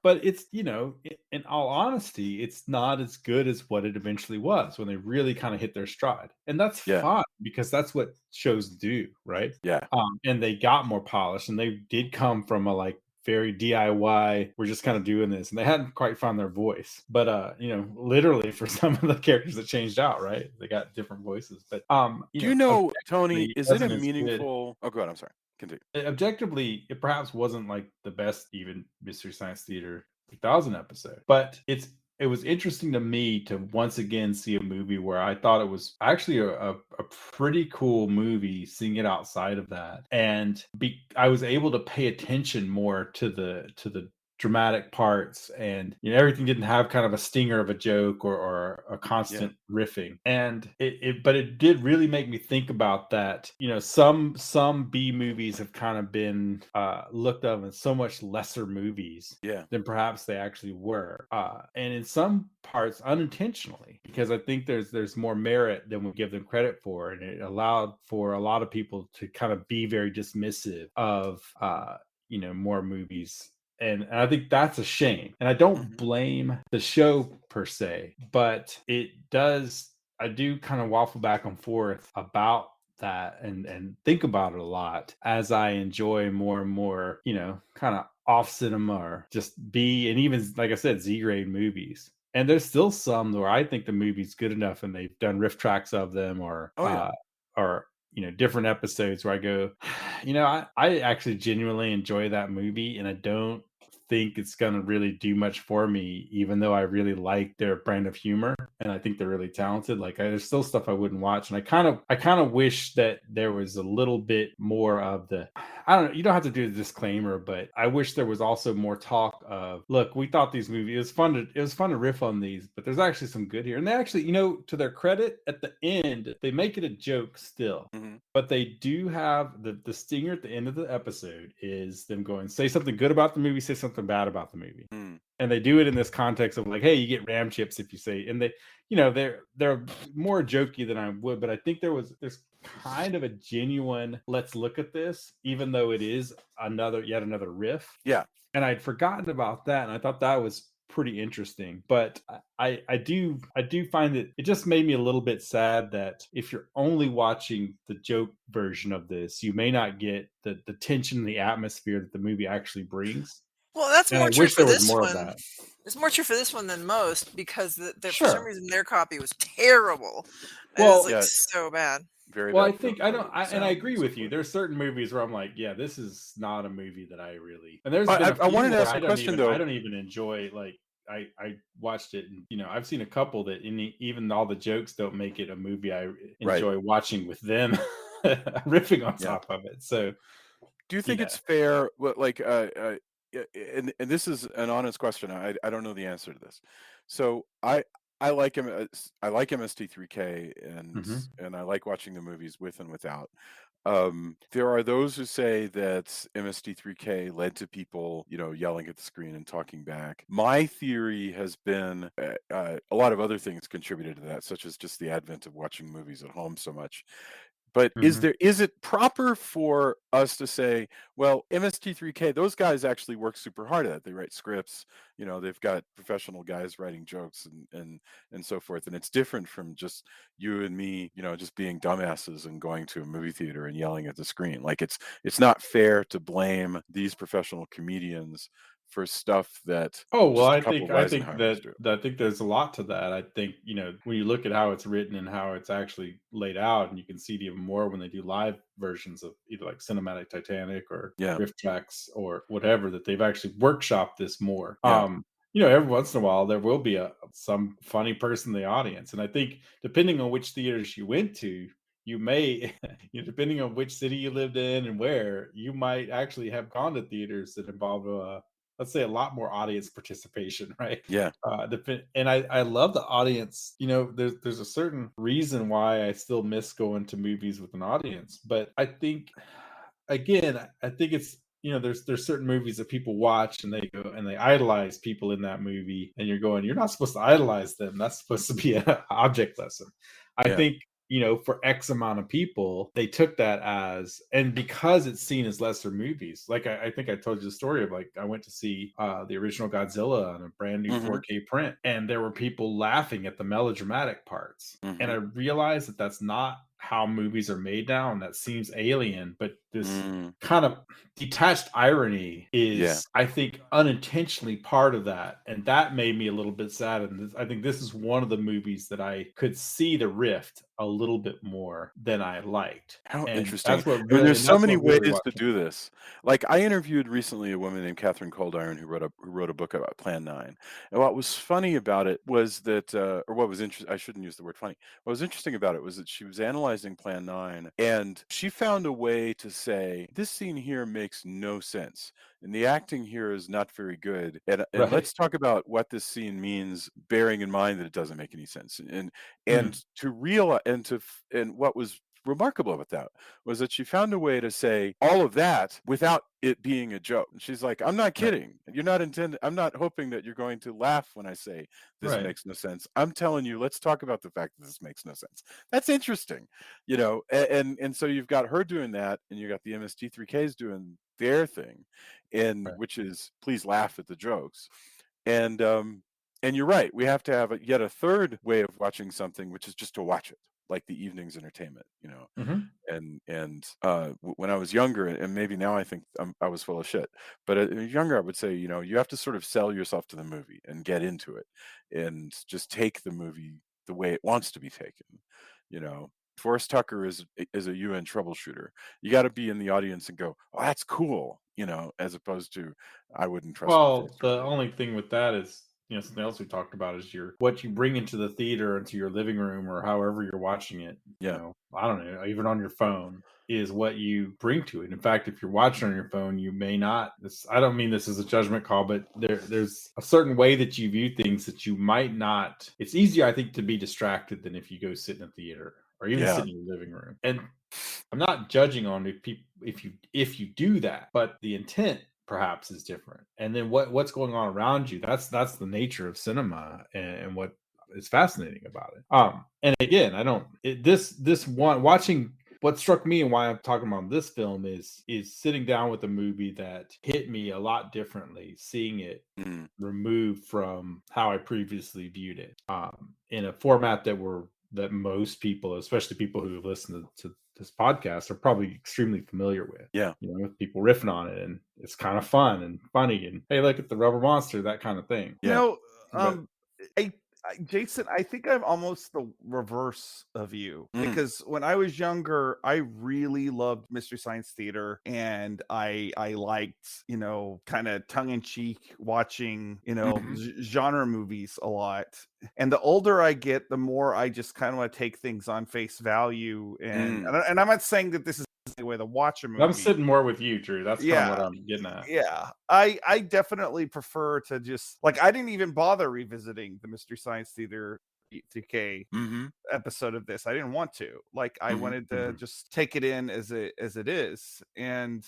but it's in all honesty, it's not as good as what it eventually was when they really kind of hit their stride, and that's yeah, fine because that's what shows do, right? yeah. And they got more polished, and they did come from a like very DIY. We're just kind of doing this, and they hadn't quite found their voice. But literally for some of the characters that changed out, right? They got different voices. But Do you know, Tony, objectively, it is it a wasn't as good. meaningful Oh, go ahead, I'm sorry. Continue. Objectively, it perhaps wasn't like the best even Mystery Science Theater 2000 episode, but it was interesting to me to once again see a movie where I thought it was actually a pretty cool movie, seeing it outside of that, and I was able to pay attention more to the dramatic parts, and everything didn't have kind of a stinger of a joke or a Yeah. constant riffing, and but it did really make me think about that. Some B movies have kind of been looked of as so much lesser movies Yeah. than perhaps they actually were, and in some parts unintentionally, because I think there's more merit than we give them credit for, and it allowed for a lot of people to kind of be very dismissive of more movies, and I think that's a shame. And I don't Mhm. blame the show per se, but I do kind of waffle back and forth about that, and think about it a lot as I enjoy more and more, kind of off cinema, or just B, and even like I said, Z grade movies. And there's still some where I think the movie's good enough and they've done riff tracks of them, or Oh, yeah. or different episodes where I go, I actually genuinely enjoy that movie, and I don't think it's gonna really do much for me, even though I really like their brand of humor and I think they're really talented. Like, there's still stuff I wouldn't watch, and I kind of wish that there was a little bit more of the, I don't know, you don't have to do the disclaimer, but I wish there was also more talk of, look, we thought these movies, it was fun to riff on these, but there's actually some good here. And they actually, to their credit, at the end they make it a joke still. Mhm. But they do have the stinger at the end of the episode is them going, say something good about the movie, say something bad about the movie. Mm. And they do it in this context of like, hey, you get ram chips if you say, and they're more jokey than I would, but I think there's kind of a genuine let's look at this, even though it is yet another riff. Yeah. And I'd forgotten about that, and I thought that was pretty interesting. But I do find that it just made me a little bit sad that if you're only watching the joke version of this, you may not get the tension and the atmosphere that the movie actually brings. Well, that's And more I true wish for there was this more of one. that. It's more true for this one than most because for some Sure. reason their copy was terrible. It Well, was like Yeah. so bad. Very Well, I bad think for I don't, and I sound agree and so with you. forth. There's certain movies where I'm like, yeah, this is not a movie that I really. And there's I- been a I few wanted to where ask I a don't question, even, though. I don't even enjoy. Like, I watched it, and I've seen a couple that even all the jokes don't make it a movie I Right. enjoy watching with them riffing on Yeah. top of it. So Do you think know. it's fair? Like, and this is an honest question. I don't know the answer to this. So I like I like MST3K, Hmm. and I like watching the movies with and without. There are those who say that MST3K led to people, yelling at the screen and talking back. My theory has been a lot of other things contributed to that, such as just the advent of watching movies at home so much. But Hmm. is it proper for us to say, well, MST3K, those guys actually work super hard at it. They write scripts, they've got professional guys writing jokes and so forth. And it's different from just you and me, just being dumbasses and going to a movie theater and yelling at the screen. Like it's not fair to blame these professional comedians for stuff that Oh well, just a I couple think of I think Eisenhowers that do. I think there's a lot to that. I think when you look at how it's written and how it's actually laid out, and you can see it even more when they do live versions of either like Cinematic Titanic or Yeah, riff tracks or whatever, that they've actually workshopped this more. yeah, Every once in a while there will be some funny person in the audience, and I think depending on which theaters you went to, you may, depending on which city you lived in and where, you might actually have gone to theaters that involve let's say a lot more audience participation, right? yeah, And I love the audience. There's a certain reason why I still miss going to movies with an audience, but I think again, I think it's there's certain movies that people watch and they go and they idolize people in that movie, and you're going, you're not supposed to idolize them. That's supposed to be an object lesson. I yeah. think for X amount of people, they took that as, and because it's seen as lesser movies. Like I think I told you the story of, like, I went to see the original Godzilla on a brand new Hmm. 4K print, and there were people laughing at the melodramatic parts, and I Hmm. realized that that's not how movies are made now, and that seems alien. But this Mm, kind of detached irony yeah. is, I think, unintentionally part of that, and that made me a little bit sad. And I think this is one of the movies that I could see the rift a little bit more than I liked, How and interesting. I mean, there's so that's many what really ways what to do this. Like, I interviewed recently a woman named Catherine Coldiron who wrote a book about Plan 9. And what was funny about it was that, or what was interesting, I shouldn't use the word funny. What was interesting about it was that she was analyzing Plan 9, and she found a way to say, this scene here makes no sense. And the acting here is not very good. And right. let's talk about what this scene means, bearing in mind that it doesn't make any sense. And Mm, to realize, and what was remarkable about that was that she found a way to say all of that without it being a joke. And she's like, I'm not right. kidding. I'm not hoping that you're going to laugh when I say this Right. makes no sense. I'm telling you, let's talk about the fact that this makes no sense. That's interesting. And so you've got her doing that, and you got the MST3Ks doing their thing, and Right. which is please laugh at the jokes. And you're right. We have to have yet a third way of watching something, which is just to watch it, like the evening's entertainment. Hmm. When I was younger, and maybe now I think I was full of shit, but younger, I would say, you have to sort of sell yourself to the movie and get into it, and just take the movie the way it wants to be taken. You know, Forrest Tucker is a UN troubleshooter. You got to be in the audience and go, "Oh, that's cool," as opposed to, "I wouldn't trust my Well, face the right only thing with that is, something else we talked about is what you bring into the theater, into your living room, or however you're watching it. now." I don't know, even on your phone, is what you bring to it. In fact, if you're watching on your phone, you may not. I don't mean this as a judgment call, but there's a certain way that you view things that you might not. It's easier, I think, to be distracted than if you go sit in a theater or even Yeah, sit in your living room. And I'm not judging on if you do that, but the intent perhaps is different. And then what's going on around you, that's the nature of cinema, and what is fascinating about it. And again, I don't this one watching, what struck me and why I'm talking about this film is sitting down with a movie that hit me a lot differently, seeing it mm, removed from how I previously viewed it, in a format that most people, especially people who listen to this podcast, are probably extremely familiar with. yeah, With people riffing on it, and it's kind of fun and funny, and hey, look at the rubber monster, that kind of thing. You yeah, know, But um, Jason, I think I'm almost the reverse of you, mm, because when I was younger, I really loved Mystery Science Theater, and I liked, kind of tongue in cheek watching, mhm, genre movies a lot. And the older I get, the more I just kind of want to take things on face value, and mm, and I'm not saying that this is the way to watch a movie. I'm sitting more with you, Drew. That's kind of what I'm getting at. Yeah, I definitely prefer to just like I didn't even bother revisiting the Mystery Science Theater 3K episode of this. I didn't want to. Like I wanted to just take it in as it is. And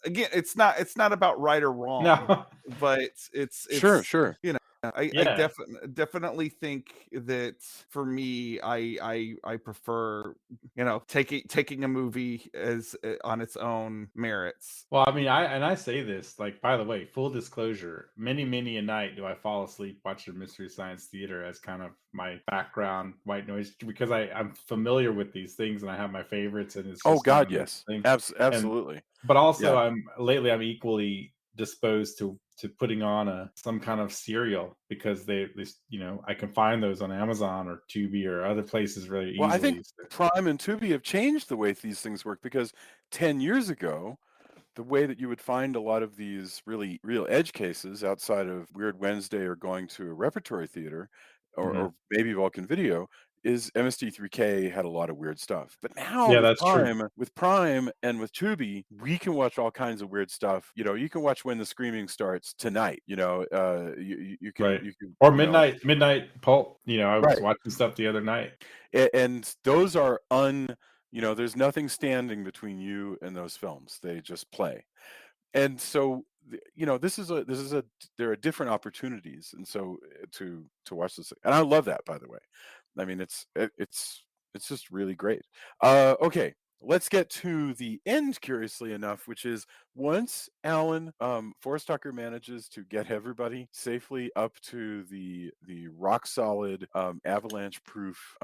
again, it's not about right or wrong, No. but it's Sure. you know, I Yeah. definitely think that for me, I prefer, you know, taking a movie as on its own merits. Well, I mean, I say this, like, by the way, full disclosure, many a night do I fall asleep watching Mystery Science Theater as kind of my background white noise, because I'm familiar with these things and I have my favorites, and it's Oh just kind God, of a yes, thing. absolutely. But also Yeah. I'm equally disposed to putting on some kind of serial, because they you know, I can find those on Amazon or Tubi or other places really Well, I think easily. Prime and Tubi have changed the way these things work, because 10 years ago, the way that you would find a lot of these really real edge cases outside of Weird Wednesday or going to a repertory theater or maybe Vulcan Video is MST3K had a lot of weird stuff. But now Yeah, that's true. With Prime and with Tubi, we can watch all kinds of weird stuff. You know, you can watch When the Screaming Starts tonight. You know, you can Right. you can Or you know midnight pulp. You know, I was right. watching stuff the other night. And those are you know, there's nothing standing between you and those films. They just play. And so you know, this is a there are different opportunities, and so to watch this, and I love that, by the way. I mean, it's just really great. Okay, let's get to the end, curiously enough, which is once Alan Forrest Tucker manages to get everybody safely up to the rock solid avalanche proof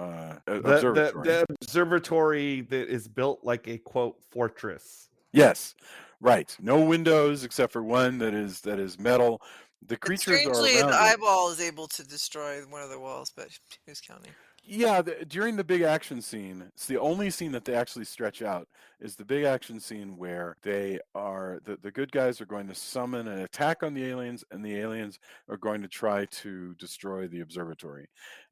observatory. The observatory that is built like a quote fortress. Yes, right. No windows except for one that is metal. The But creatures are strangely, the around it. eyeball is able to destroy one of the walls, but who's counting? Yeah, during the big action scene, it's the only scene that they actually stretch out is the big action scene where the good guys are going to summon an attack on the aliens, and the aliens are going to try to destroy the observatory.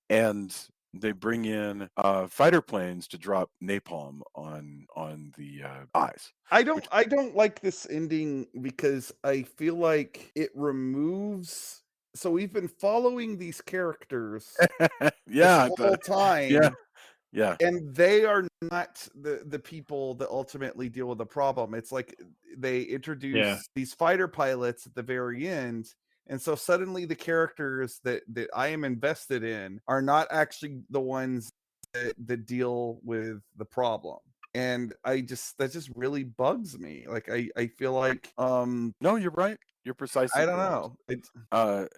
And they bring in fighter planes to drop napalm on the eyes. I don't like this ending because I feel like it removes. So we've been following these characters this Yeah, whole time, yeah. and they are not the people that ultimately deal with the problem. It's like they introduce these fighter pilots at the very end, and so suddenly the characters that I am invested in are not actually the ones that deal with the problem. And that just really bugs me. Like I feel like No, you're right. You're precisely I don't correct. know. It's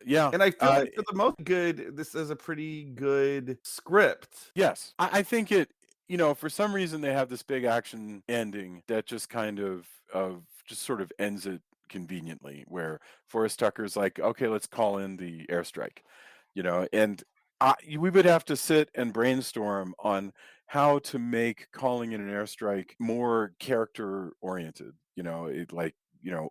Yeah. and I feel like for the most good, this is a pretty good script. Yes. I think it, you know, for some reason they have this big action ending that just kind of just sort of ends it conveniently, where Forrest Tucker's like, okay, let's call in the airstrike, you know, and we would have to sit and brainstorm on how to make calling in an airstrike more character oriented, you know,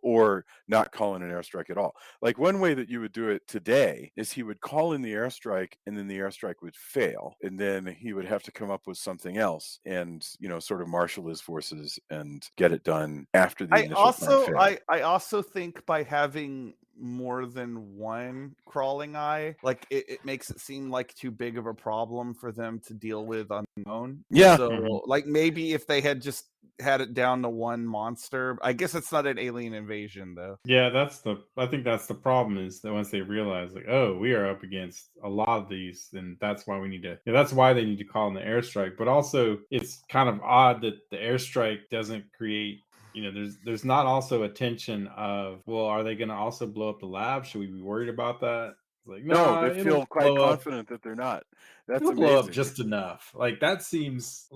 or not call in an airstrike at all. Like one way that you would do it today is he would call in the airstrike, and then the airstrike would fail, and then he would have to come up with something else and, you know, sort of marshal his forces and get it done after the initial plan failed. I also think by having more than one crawling eye, like it makes it seem like too big of a problem for them to deal with on their own. Yeah. So like maybe if they had just had it down to one monster, I guess it's not an alien invasion though. Yeah, I think that's the problem, is that once they realize, like, oh, we are up against a lot of these, then that's why that's why they need to call in the airstrike. But also it's kind of odd that the airstrike doesn't create, you know, there's not also a tension of, well, are they going to also blow up the lab? Should we be worried about that? It's like, No, nah, they feel quite confident that they're not. That's it'll blow up amazing. just enough. Like that seems,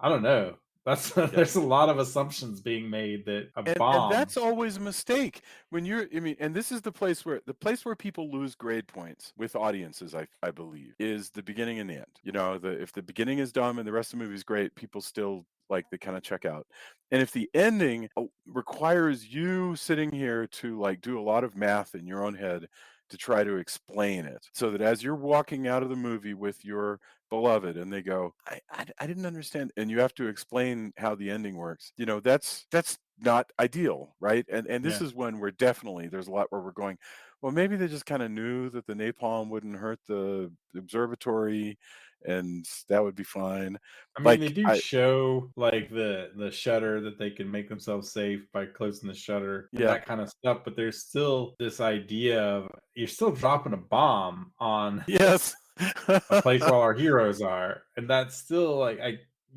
I don't know. That's there's a lot of assumptions being made that a bomb. And that's always a mistake when and this is the place where people lose grade points with audiences, I believe, is the beginning and the end. You know, if the beginning is dumb and the rest of the movie is great, people still they kind of check out. And if the ending requires you sitting here to like do a lot of math in your own head to try to explain it, so that as you're walking out of the movie with your beloved, and they go, I didn't understand, and you have to explain how the ending works. That's not ideal, right? And this Yeah. is when we're definitely there's a lot where we're going, well, maybe they just kind of knew that the napalm wouldn't hurt the observatory, and that would be fine. I mean, they Like do show like the shutter that they can make themselves safe by closing the shutter and yeah, that kind of stuff, but there's still this idea of you're still dropping a bomb on yes, a place where all our heroes are, and that's still like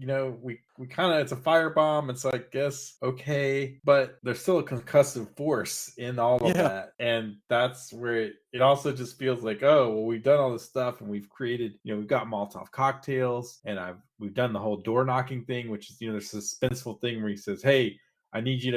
we kind of it's a firebomb. It's like guess okay, but there's still a concussive force in all of yeah, that, and that's where it also just feels like oh well we've done all this stuff and we've created we've got Molotov cocktails and we've done the whole door knocking thing, which is there's a suspenseful thing where he says hey I need you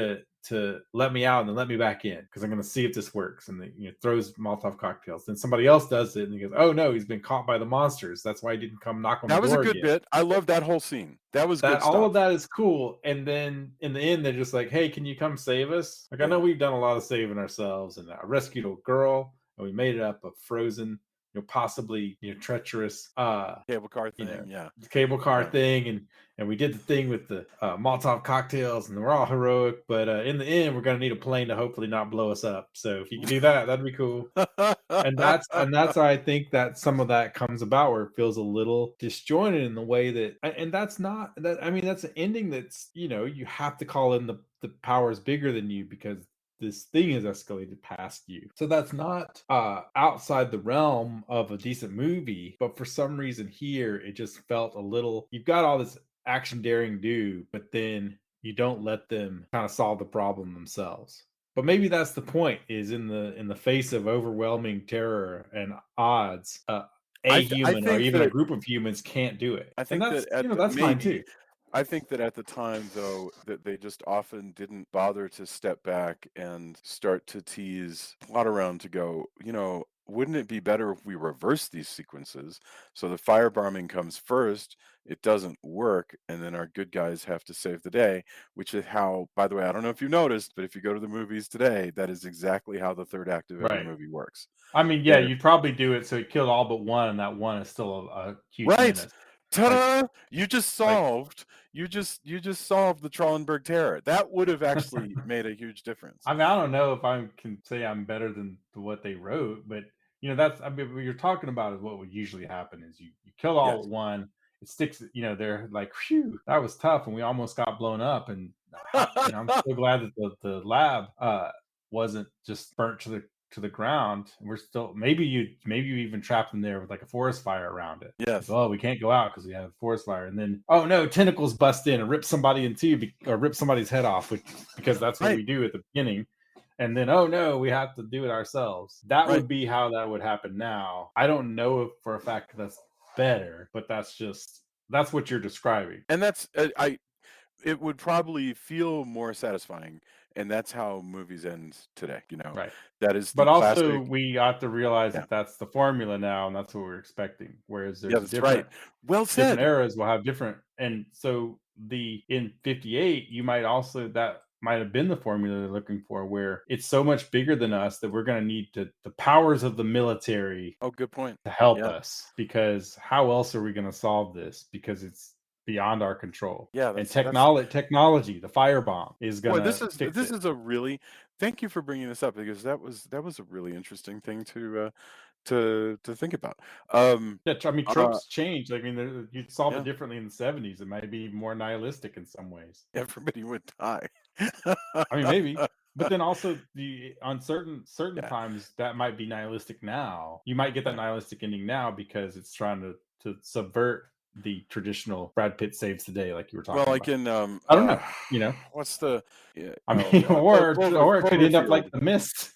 to let me out and then let me back in because I'm going to see if this works. And then throws Molotov cocktails. Then somebody else does it and he goes, "Oh no, he's been caught by the monsters. That's why he didn't come knock on the that was a door good again." bit. I love that whole scene. That was That good all of stuff. that is cool. And then in the end, they're just like, "Hey, can you come save us?" Like I know Yeah. we've done a lot of saving ourselves, and I rescued a girl, and we made it up of frozen, possibly treacherous Cable car you thing. know, Yeah. the cable car Yeah. thing, and we did the thing with the Molotov cocktails, and we're all heroic. But in the end, we're gonna need a plane to hopefully not blow us up. So if you can do that, that'd be cool. And that's why I think that some of that comes about where it feels a little disjointed in the way that, and that's not that. I mean, that's an ending that's you have to call in the powers bigger than you because this thing has escalated past you. So that's not outside the realm of a decent movie, but for some reason here it just felt a little you've got all this action daring do, but then you don't let them kind of solve the problem themselves. But maybe that's the point is in the face of overwhelming terror and odds, a I human or think even a that group of humans can't do it. I And think that at the that's fine too. maybe I think that at the time though that they just often didn't bother to step back and start to tease plot around to go, wouldn't it be better if we reverse these sequences so the firebombing comes first, it doesn't work, and then our good guys have to save the day, which is how, by the way, I don't know if you noticed, but if you go to the movies today, that is exactly how the third act of every Right. movie works. I mean, yeah, And you'd probably do it so he killed all but one, and that one is still a huge right. menace. Like Ta-da! You just solved the Trollenberg Terror. That would have actually made a huge difference. I mean, I don't know if I can say I'm better than what they wrote, but that's I mean, what you're talking about is what would usually happen is you kill all Yes. but one, it sticks, they're like, phew, that was tough, and we almost got blown up, and how, I'm so glad that the lab wasn't just burnt to the ground. We're still maybe you even trapped them there with like a forest fire around it. Like, Yes. oh, we can't go out because we have a forest fire, and then oh no, tentacles bust in and rip somebody in two, or rip somebody's head off, because that's what Right. we do at the beginning. And then oh no, we have to do it ourselves. That Right. would be how that would happen now. I don't know if for a fact that's better, but that's what you're describing. And that's it would probably feel more satisfying, and that's how movies end today. Right. That is the But also, classic. we have to realize Yeah. that that's the formula now, and that's what we're expecting. Whereas Yeah, there's that's right. different Well different said. eras will have different, and so in 58, you might also that might have been the formula they're looking for, where it's so much bigger than us that we're going to need the powers of the military Oh, good point. to help Yeah. us, because how else are we going to solve this? Because it's beyond our control. Yeah, And that's technology, the firebomb is boy, going to fix this it. is a really thank you for bringing this up because that was a really interesting thing to think about. Yeah, I mean, Uh, tropes change. I mean, you'd solve it yeah, differently in the 70s. It might be more nihilistic in some ways. everybody would die. I mean, maybe, but then also on certain Yeah, times that might be nihilistic now. You might get that right. nihilistic ending now because it's trying to subvert the traditional Brad Pitt saves the day, like you were Well, talking like about. in I don't know, what's the yeah, I mean, or it could end up Cloverfield? like The Mist,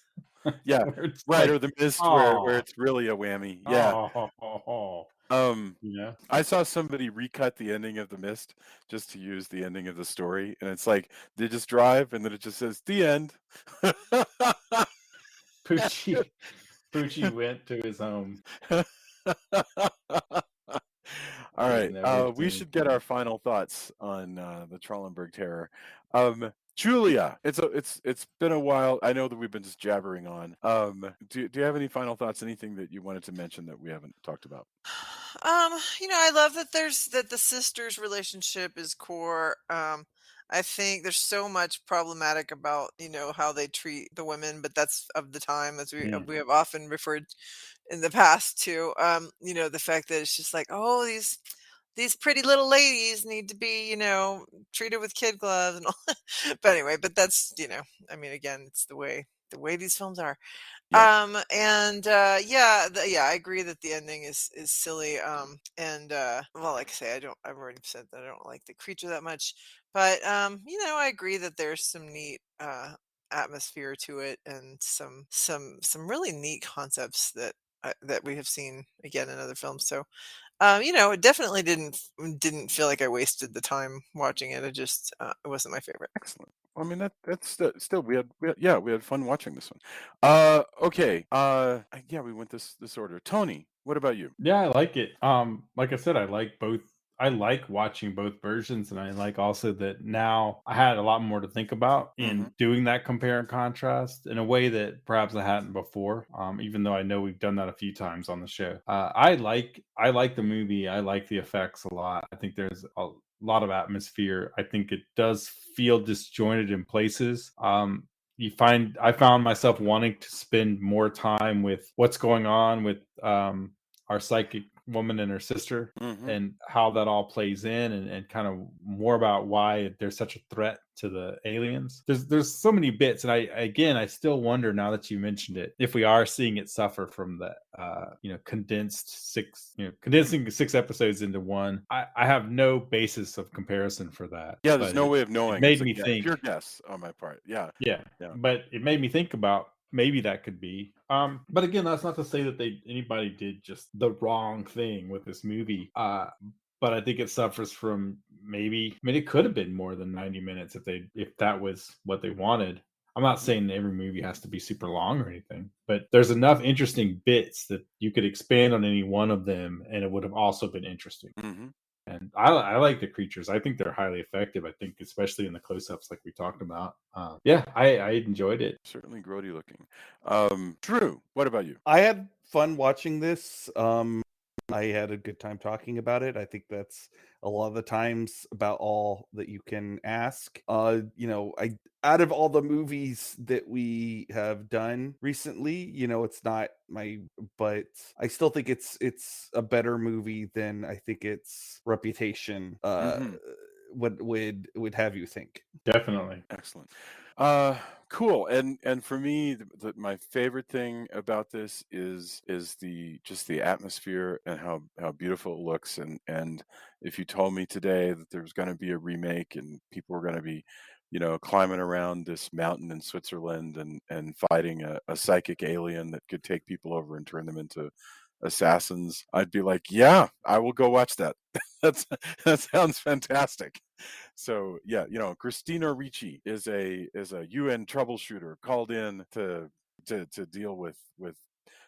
Yeah, where it's right, like, or The Mist where oh, it's really a whammy. Yeah. oh, Um you know. I saw somebody recut the ending of The Mist just to use the ending of the story, and it's like they just drive and then it just says the end. Poochie went to his home. All right. Never We seen. should get our final thoughts on the Trollenberg Terror. Julia, it's been a while. I know that we've been just jabbering on. Do you have any final thoughts? Anything that you wanted to mention that we haven't talked about? I love that the sisters' relationship is core. I think there's so much problematic about, how they treat the women, but that's of the time, as we have often referred in the past to. The fact that it's just like, oh, these pretty little ladies need to be, treated with kid gloves and all. But anyway, but that's, I mean, again, it's the way these films are. Yeah. Yeah, I agree that the ending is silly. Well, like I say, I've already said that I don't like the creature that much, but I agree that there's some neat atmosphere to it, and some really neat concepts that we have seen again in other films. So it definitely didn't feel like I wasted the time watching it. It wasn't my favorite. Excellent. I mean still we had fun watching this one. Okay. Yeah, we went this order. Tony, what about you? Yeah, I like it. Like I said, I like both. I like watching both versions, and I like also that now I had a lot more to think about in doing that compare and contrast in a way that perhaps I hadn't before. Even though I know we've done that a few times on the show. I like the movie. I like the effects a lot. I think there's a lot of atmosphere. I think it does feel disjointed in places. I found myself wanting to spend more time with what's going on with our psychic woman and her sister, and how that all plays in, and kind of more about why there's such a threat to the aliens. There's so many bits, and I still wonder, now that you mentioned it, if we are seeing it suffer from the condensing 6 episodes into one. I have no basis of comparison for that. Yeah, there's but no way of it knowing. made It's me like, think. pure guess on my part. Yeah. Yeah, Yeah. but it made me think about maybe that could be. But again, that's not to say that anybody did just the wrong thing with this movie. But I think it suffers from it could have been more than 90 minutes if that was what they wanted. I'm not saying every movie has to be super long or anything, but there's enough interesting bits that you could expand on any one of them, and it would have also been interesting. And I like the creatures. I think they're highly effective. I think, especially in the close-ups, like we talked about. I enjoyed it. Certainly grody looking. Drew, what about you? I had fun watching this. I had a good time talking about it. I think that's a lot of the times about all that you can ask. Out of all the movies that we have done recently, it's not but I still think it's a better movie than I think its reputation would have you think. Definitely. Excellent. Cool. And for me, my favorite thing about this is the atmosphere and how beautiful it looks. And if you told me today that there was going to be a remake and people were going to be, climbing around this mountain in Switzerland and fighting a psychic alien that could take people over and turn them into assassins, I'd be like, yeah, I will go watch that. That sounds fantastic. So yeah, Christina Ricci is a UN troubleshooter called in to deal with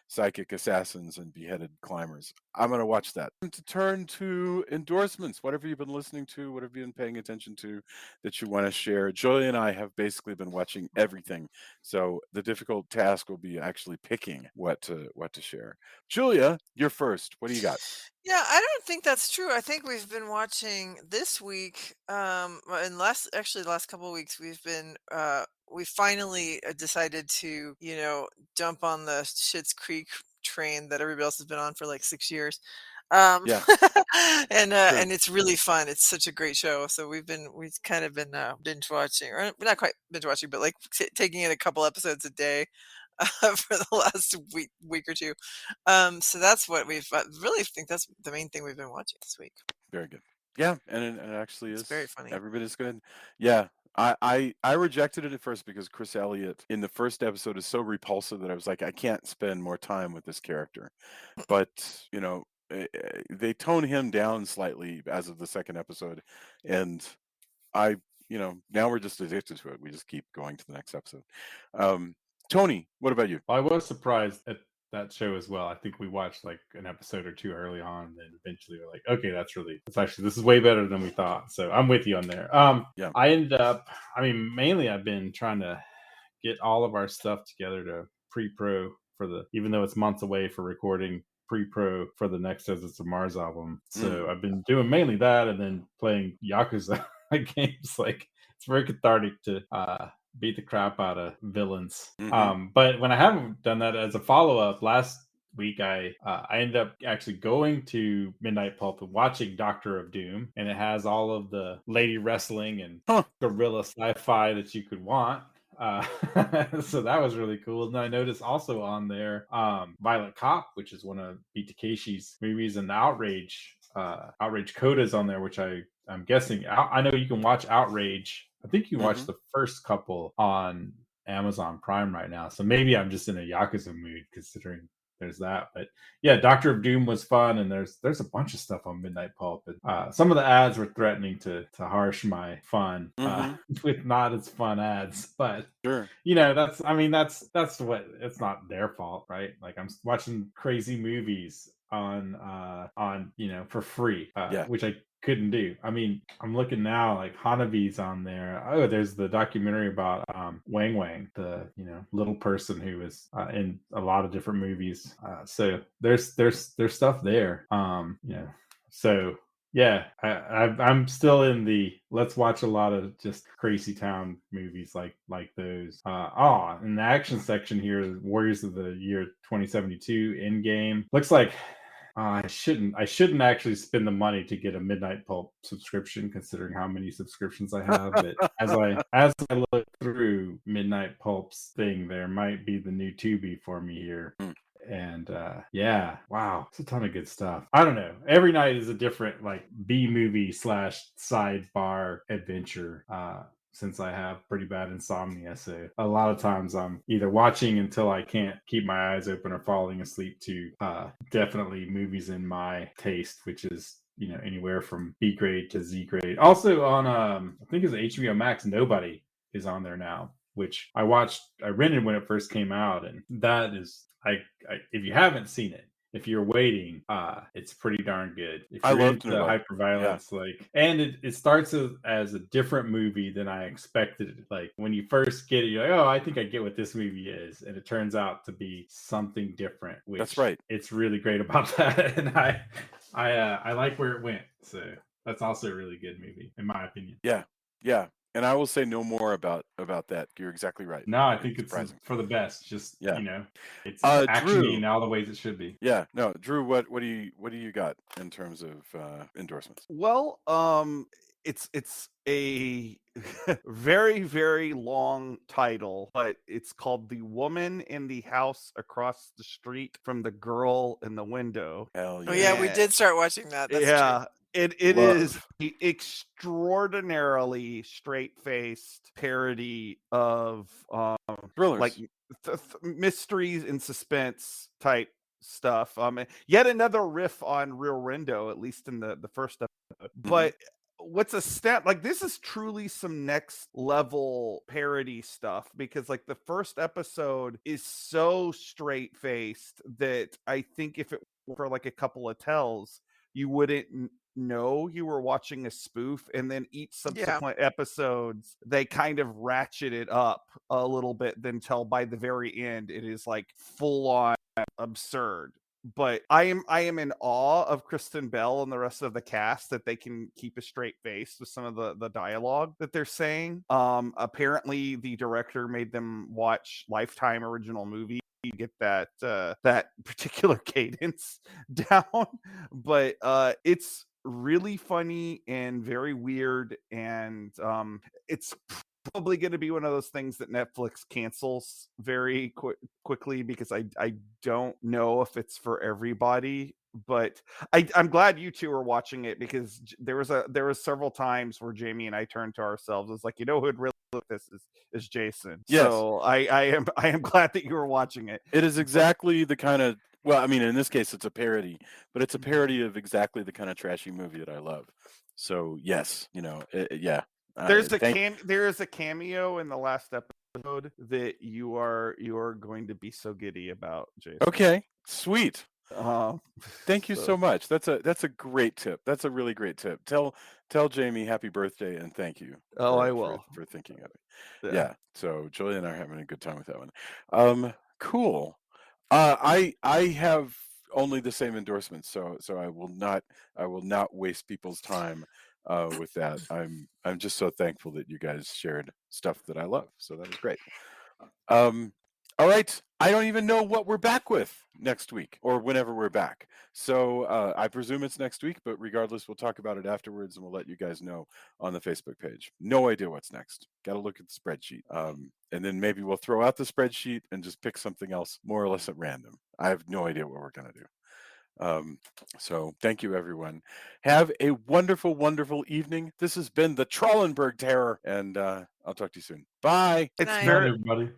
psychic assassins and beheaded climbers. I'm going to watch that. To turn to endorsements, what have you been listening to? What have you been paying attention to that you want to share? Julia and I have basically been watching everything, so the difficult task will be actually picking what to share. Julia, you're first. What do you got? Yeah, I don't think that's true. I think we've been watching this week, and the last couple of weeks, we finally decided to, jump on the Schitt's Creek train that everybody else has been on for like 6 years. Yeah. And it's really fun. It's such a great show. So we've kind of been binge watching, or not quite binge watching, but like taking in a couple episodes a day for the last week or two. So that's what I really think that's the main thing we've been watching this week. Very good. Yeah, and it actually It's is very funny. every bit as good. Yeah. I rejected it at first because Chris Elliott in the first episode is so repulsive that I was like, I can't spend more time with this character. But, they tone him down slightly as of the second episode. And now we're just addicted to it. We just keep going to the next episode. Tony, what about you? I was surprised at that show as well. I think we watched like an episode or two early on, and then eventually we're like, okay, this is way better than we thought. So I'm with you on there. Yeah. I ended up, mainly I've been trying to get all of our stuff together to pre-pro for even though it's months away for recording pre-pro for the next Deserts of Mars album. So I've been doing mainly that, and then playing Yakuza games. Like, it's very cathartic to beat the crap out of villains. But when I haven't done that as a follow-up, last week I ended up actually going to Midnight Pulp and watching Doctor of Doom, and it has all of the lady wrestling and guerrilla sci-fi that you could want. So that was really cool. And I noticed also on there Violet Cop, which is one of Beat Takeshi's movies, and Outrage Coda's on there, which I'm guessing. I know you can watch Outrage. I think you can watch the first couple on Amazon Prime right now. So maybe I'm just in a Yakuza mood considering there's that. But yeah, Doctor of Doom was fun, and there's a bunch of stuff on Midnight Pulp. And, some of the ads were threatening to harsh my fun with not as fun ads. But Sure. that's what, it's not their fault, right? Like, I'm watching crazy movies on for free, which I couldn't do. I'm looking now, like Hanabi's on there. Oh, there's the documentary about Wang Wang, the little person who was in a lot of different movies. So there's stuff there. So yeah, I'm still in the let's watch a lot of just crazy town movies like those. In the action section here, Warriors of the Year 2072 Endgame. Looks like I shouldn't actually spend the money to get a Midnight Pulp subscription, considering how many subscriptions I have. But as I look through Midnight Pulp's thing, there might be the new Tubi for me here. And yeah, wow, it's a ton of good stuff. I don't know. Every night is a different like B movie / sidebar adventure. Since I have pretty bad insomnia, so a lot of times I'm either watching until I can't keep my eyes open or falling asleep to definitely movies in my taste, which is anywhere from B grade to Z grade. Also on I think it's HBO Max, Nobody is on there now, which I rented when it first came out, and that is if you haven't seen it, if you're waiting, it's pretty darn good. If I you're loved into Nobody. hyperviolence, and it starts as a different movie than I expected. Like, when you first get it, you're like, oh, I think I get what this movie is, and it turns out to be something different. Which, that's right. It's really great about that, and I like where it went. So that's also a really good movie, in my opinion. Yeah. And I will say no more about that. You're exactly right. No, I think it's for the best. Just it's actiony in all the ways it should be. Yeah. No, Drew, what do you got in terms of endorsements? Well, it's a very, very long title, but it's called The Woman in the House Across the Street from the Girl in the Window. Hell yeah. Oh yeah, we did start watching that. That's true. It is the extraordinarily straight-faced parody of thrillers, like mysteries and suspense type stuff. Yet another riff on Rear Window, at least in the first episode. But what's a stat, like, this is truly some next level parody stuff, because like the first episode is so straight faced that I think if it were for like a couple of tells, you wouldn't know you were watching a spoof. And then each subsequent episodes, they kind of ratchet it up a little bit, until by the very end it is like full on absurd. But I am in awe of Kristen Bell and the rest of the cast, that they can keep a straight face with some of the dialogue that they're saying. Apparently the director made them watch Lifetime original movie to get that particular cadence down. But it's really funny and very weird, and it's probably going to be one of those things that Netflix cancels very quickly, because I don't know if it's for everybody. But I'm glad you two are watching it, because there was several times where Jamie and I turned to ourselves. It's like, who would really look at this is Jason. Yes. So I am glad that you were watching it. It is exactly the kind of, well, I mean, in this case it's a parody, but it's a parody of exactly the kind of trashy movie that I love. So yes, yeah. There is a cameo in the last episode that you are going to be so giddy about, Jason. Okay, sweet. Um, Thank you so much. That's a great tip. That's a really great tip. Tell Jamie happy birthday and thank you. Oh, for, I for- will. for thinking of it. Yeah. So Julia and I are having a good time with that one. Cool. I have only the same endorsements, so I will not waste people's time with that. I'm just so thankful that you guys shared stuff that I love. So that was great. All right. I don't even know what we're back with next week or whenever we're back. So I presume it's next week, but regardless, we'll talk about it afterwards and we'll let you guys know on the Facebook page. No idea what's next. Got to look at the spreadsheet. And then maybe we'll throw out the spreadsheet and just pick something else more or less at random. I have no idea what we're going to do. So thank you, everyone. Have a wonderful, wonderful evening. This has been the Trollenberg Terror, and I'll talk to you soon. Bye. Good It's night. Good night, very everybody.